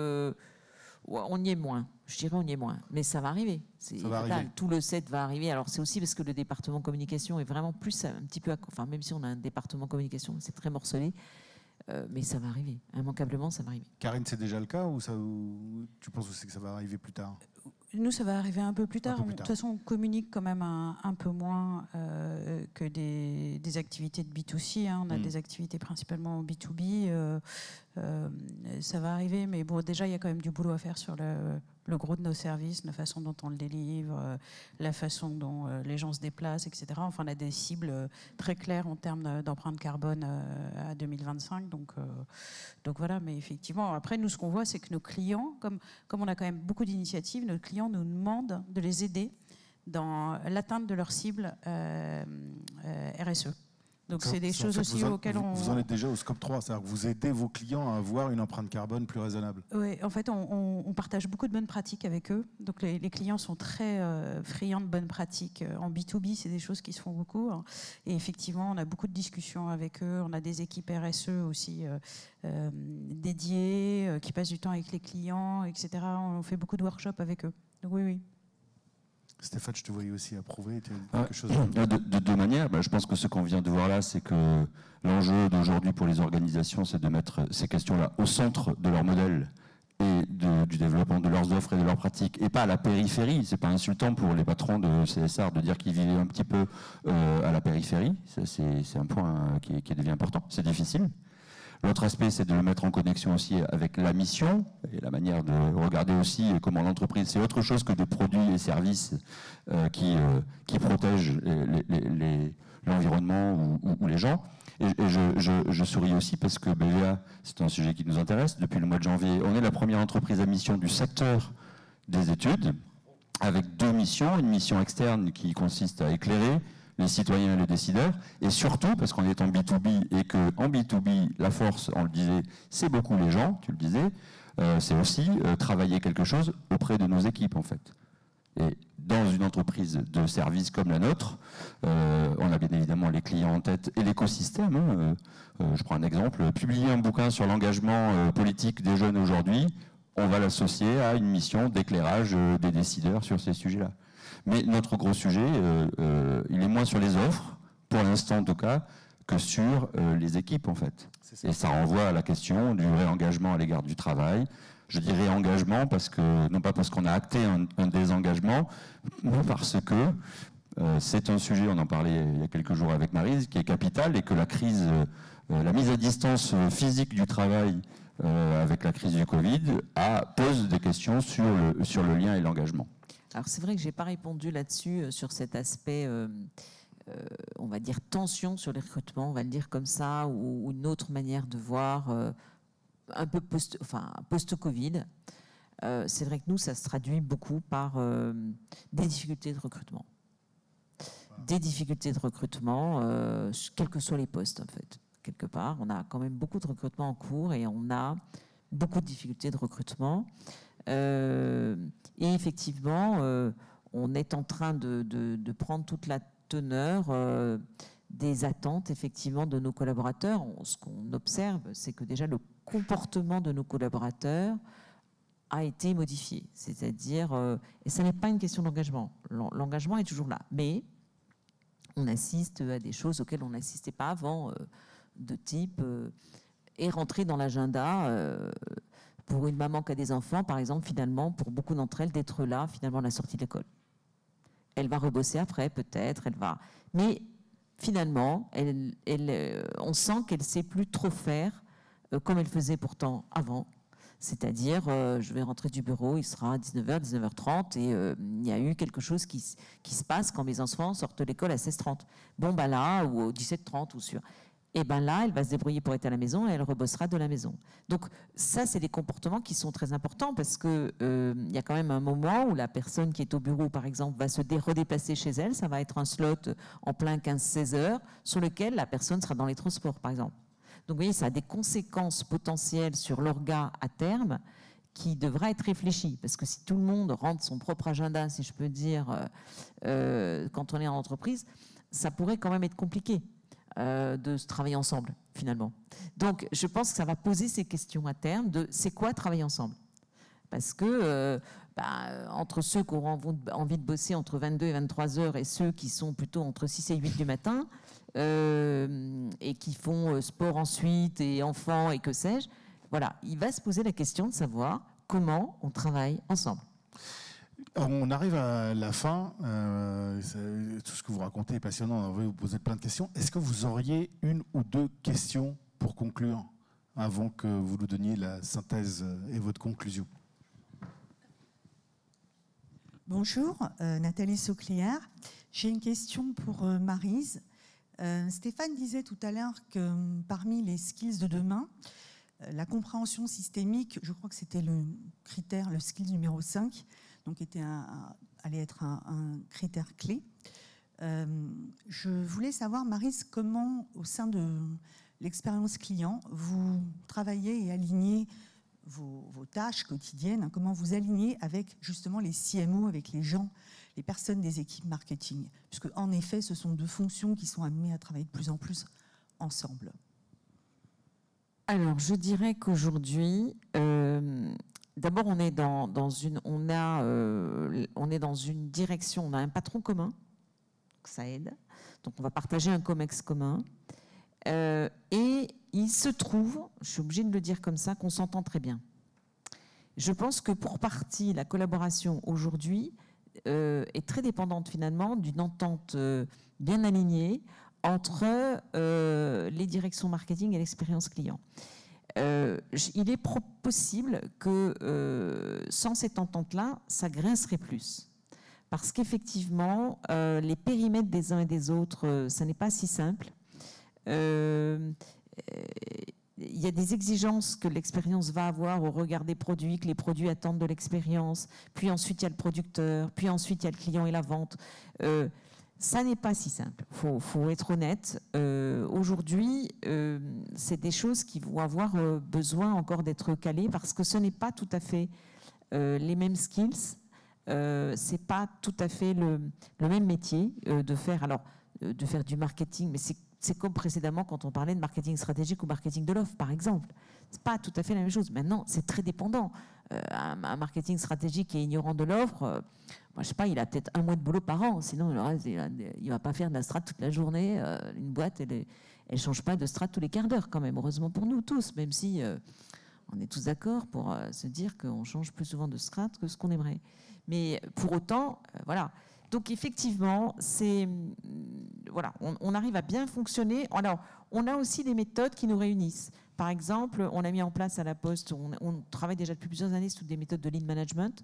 on y est moins. Je dirais on y est moins. Mais ça va arriver. C'est fatal. Tout le set va arriver. Alors c'est aussi parce que le département communication est vraiment plus un petit peu... Enfin, même si on a un département communication, c'est très morcelé. Mais ça va arriver. Immanquablement, ça va arriver. Karine, c'est déjà le cas ou tu penses aussi que ça va arriver plus tard? Nous, ça va arriver un peu plus tard. De toute façon, on communique quand même un peu moins que des activités de B2C. Hein. On a des activités principalement en B2B. Ça va arriver, mais bon, déjà, il y a quand même du boulot à faire sur le gros de nos services, la façon dont on le délivre, la façon dont les gens se déplacent, etc. Enfin, on a des cibles très claires en termes d'empreinte carbone à 2025. Donc voilà, mais effectivement, après, nous, ce qu'on voit, c'est que nos clients, comme on a quand même beaucoup d'initiatives, nos clients nous demandent de les aider dans l'atteinte de leurs cibles RSE. Donc c'est des choses aussi auxquelles on... Vous en êtes déjà au scope 3, c'est-à-dire que vous aidez vos clients à avoir une empreinte carbone plus raisonnable. Oui, en fait, on partage beaucoup de bonnes pratiques avec eux. Donc les clients sont très friands de bonnes pratiques. En B2B, c'est des choses qui se font beaucoup. Hein. Et effectivement, on a beaucoup de discussions avec eux. On a des équipes RSE aussi dédiées, qui passent du temps avec les clients, etc. On fait beaucoup de workshops avec eux. Donc oui. Stéphane, je te voyais aussi approuver quelque chose. De deux manières. Je pense que ce qu'on vient de voir là, c'est que l'enjeu d'aujourd'hui pour les organisations, c'est de mettre ces questions-là au centre de leur modèle et du développement de leurs offres et de leurs pratiques, et pas à la périphérie. C'est pas insultant pour les patrons de CSR de dire qu'ils vivent un petit peu à la périphérie. C'est un point qui devient important. C'est difficile. L'autre aspect, c'est de le mettre en connexion aussi avec la mission et la manière de regarder aussi comment l'entreprise, c'est autre chose que des produits et services qui protègent l'environnement ou les gens. Et je souris aussi parce que BVA, c'est un sujet qui nous intéresse. Depuis le mois de janvier, on est la première entreprise à mission du secteur des études, avec 2 missions. Une mission externe qui consiste à éclairer les citoyens et les décideurs, et surtout, parce qu'on est en B2B, et qu'en B2B, la force, on le disait, c'est beaucoup les gens, tu le disais, c'est aussi travailler quelque chose auprès de nos équipes, en fait. Et dans une entreprise de service comme la nôtre, on a bien évidemment les clients en tête et l'écosystème. Hein. Je prends un exemple, publier un bouquin sur l'engagement politique des jeunes aujourd'hui, on va l'associer à une mission d'éclairage des décideurs sur ces sujets-là. Mais notre gros sujet, il est moins sur les offres, pour l'instant en tout cas, que sur les équipes en fait. Et ça renvoie à la question du réengagement à l'égard du travail. Je dis réengagement parce que, non pas parce qu'on a acté un désengagement, mais parce que c'est un sujet, on en parlait il y a quelques jours avec Maryse, qui est capital et que la crise, la mise à distance physique du travail avec la crise du Covid pose des questions sur le lien et l'engagement. Alors c'est vrai que je n'ai pas répondu là-dessus, sur cet aspect, on va dire, tension sur les recrutements, on va le dire comme ça, ou une autre manière de voir, un peu post-Covid. C'est vrai que nous, ça se traduit beaucoup par des difficultés de recrutement. Des difficultés de recrutement, quels que soient les postes, en fait. Quelque part, on a quand même beaucoup de recrutement en cours et on a beaucoup de difficultés de recrutement. Et effectivement, on est en train de prendre toute la teneur des attentes effectivement de nos collaborateurs. Ce qu'on observe, c'est que déjà le comportement de nos collaborateurs a été modifié. C'est-à-dire, et ça n'est pas une question d'engagement. L'engagement est toujours là, mais on assiste à des choses auxquelles on n'assistait pas avant, de type est rentré dans l'agenda. Pour une maman qui a des enfants, par exemple, finalement, pour beaucoup d'entre elles, d'être là, finalement, à la sortie de l'école. Elle va rebosser après, peut-être, elle va... Mais finalement, on sent qu'elle ne sait plus trop faire comme elle faisait pourtant avant. C'est-à-dire, je vais rentrer du bureau, il sera 19h, 19h30, et il y a eu quelque chose qui se passe quand mes enfants sortent de l'école à 16h30. Bon, ben là, ou 17h30, ou sur... Et bien là, elle va se débrouiller pour être à la maison et elle rebossera de la maison. Donc ça, c'est des comportements qui sont très importants parce qu'il y a quand même un moment où la personne qui est au bureau, par exemple, va se redéplacer chez elle. Ça va être un slot en plein 15-16 heures sur lequel la personne sera dans les transports, par exemple. Donc vous voyez, ça a des conséquences potentielles sur l'orga à terme qui devra être réfléchi. Parce que si tout le monde rentre son propre agenda, si je peux dire, quand on est en entreprise, ça pourrait quand même être compliqué. De se travailler ensemble, finalement. Donc, je pense que ça va poser ces questions à terme de c'est quoi travailler ensemble? Parce que entre ceux qui auront envie de bosser entre 22 et 23 heures et ceux qui sont plutôt entre 6 et 8 du matin et qui font sport ensuite et enfants et que sais-je, voilà, il va se poser la question de savoir comment on travaille ensemble. On arrive à la fin. Tout ce que vous racontez est passionnant. On va vous poser plein de questions. Est-ce que vous auriez une ou deux questions pour conclure avant que vous nous donniez la synthèse et votre conclusion? Bonjour, Nathalie Sauclière. J'ai une question pour Maryse. Stéphane disait tout à l'heure que parmi les skills de demain, la compréhension systémique, je crois que c'était le critère, le skill numéro 5, donc allait être un critère clé. Je voulais savoir, Maryse, comment, au sein de l'expérience client, vous travaillez et alignez vos tâches quotidiennes, comment vous alignez avec justement les CMO, avec les gens, les personnes des équipes marketing, puisque en effet, ce sont deux fonctions qui sont amenées à travailler de plus en plus ensemble. Alors, je dirais qu'aujourd'hui, d'abord, on est dans une direction, on a un patron commun, ça aide. Donc, on va partager un COMEX commun. Et il se trouve, je suis obligée de le dire comme ça, qu'on s'entend très bien. je pense que pour partie, la collaboration aujourd'hui est très dépendante finalement d'une entente bien alignée entre les directions marketing et l'expérience client. Il est possible que sans cette entente-là, ça grincerait plus. Parce qu'effectivement, les périmètres des uns et des autres, ça n'est pas si simple. Il y a des exigences que l'expérience va avoir au regard des produits, que les produits attendent de l'expérience. Puis ensuite, il y a le producteur. Puis ensuite, il y a le client et la vente. Ça n'est pas si simple. Faut être honnête. Aujourd'hui, c'est des choses qui vont avoir besoin encore d'être calées parce que ce n'est pas tout à fait les mêmes skills. C'est pas tout à fait le même métier de faire du marketing, mais c'est comme précédemment quand on parlait de marketing stratégique ou marketing de l'offre, par exemple. C'est pas tout à fait la même chose. Maintenant, c'est très dépendant. Un marketing stratégique qui est ignorant de l'offre, moi, je sais pas, il a peut-être 1 mois de boulot par an. Sinon, le reste, il va pas faire de la strat toute la journée. Une boîte, elle change pas de strat tous les quarts d'heure, quand même. Heureusement pour nous tous, même si on est tous d'accord pour se dire qu'on change plus souvent de strat que ce qu'on aimerait. Mais pour autant, voilà. Donc effectivement, voilà, on arrive à bien fonctionner. Alors, on a aussi des méthodes qui nous réunissent. Par exemple, on a mis en place à la Poste, on travaille déjà depuis plusieurs années sur des méthodes de lean management.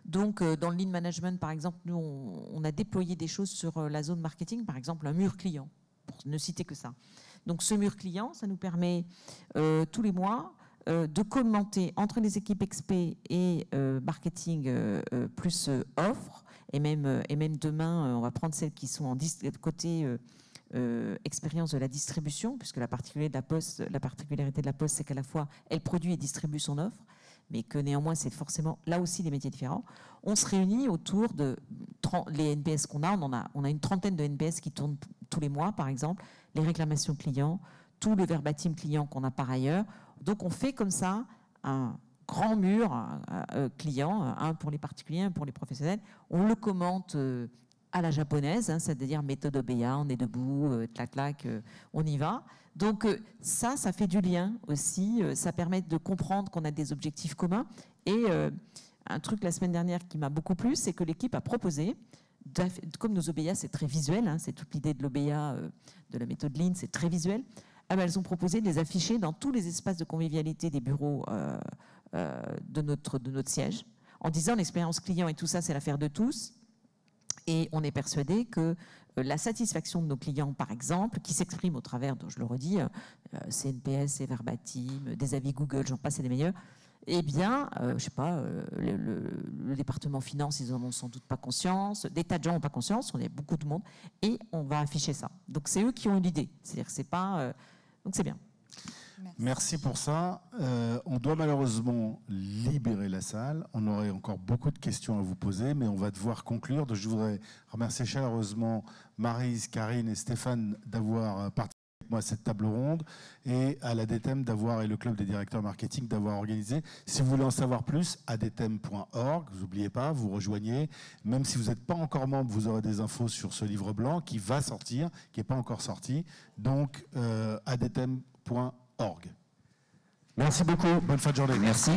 Donc, dans le lean management, par exemple, nous, on a déployé des choses sur la zone marketing, par exemple, un mur client, pour ne citer que ça. Donc, ce mur client, ça nous permet tous les mois de commenter entre les équipes XP et marketing plus offre. Et même demain, on va prendre celles qui sont côté expérience de la distribution, puisque la particularité de la Poste, c'est qu'à la fois, elle produit et distribue son offre, mais que néanmoins, c'est forcément là aussi des métiers différents. On se réunit autour de les NPS qu'on a. On a une trentaine de NPS qui tournent tous les mois, par exemple, les réclamations clients, tout le verbatim client qu'on a par ailleurs. Donc, on fait comme ça un grand mur client, un pour les particuliers, un pour les professionnels. On le commente à la japonaise, hein, c'est-à-dire méthode OBEA, on est debout, clac, on y va. Donc ça fait du lien aussi, ça permet de comprendre qu'on a des objectifs communs. Et un truc la semaine dernière qui m'a beaucoup plu, c'est que l'équipe a proposé, comme nos OBEA c'est très visuel, hein, c'est toute l'idée de l'OBEA, de la méthode Lean, c'est très visuel, elles ont proposé de les afficher dans tous les espaces de convivialité des bureaux de notre siège, en disant l'expérience client et tout ça, c'est l'affaire de tous. Et on est persuadé que la satisfaction de nos clients, par exemple, qui s'exprime au travers, je le redis, CNPS, verbatim, des avis Google, j'en passe et des meilleurs, eh bien, je sais pas, le département finance, ils n'en ont sans doute pas conscience, des tas de gens n'ont pas conscience, on est beaucoup de monde, et on va afficher ça. Donc c'est eux qui ont eu l'idée, c'est-à-dire que c'est pas... donc c'est bien. Merci pour ça. On doit malheureusement libérer la salle. On aurait encore beaucoup de questions à vous poser, mais on va devoir conclure. Donc, je voudrais remercier chaleureusement Maryse, Karine et Stéphane d'avoir participé avec moi à cette table ronde et à l'ADTEM et le Club des directeurs marketing d'avoir organisé. Si vous voulez en savoir plus, adtem.org, vous n'oubliez pas, vous rejoignez. Même si vous n'êtes pas encore membre, vous aurez des infos sur ce livre blanc qui va sortir, qui n'est pas encore sorti. Donc, adtem.org. Merci beaucoup. Bonne fin de journée. Merci.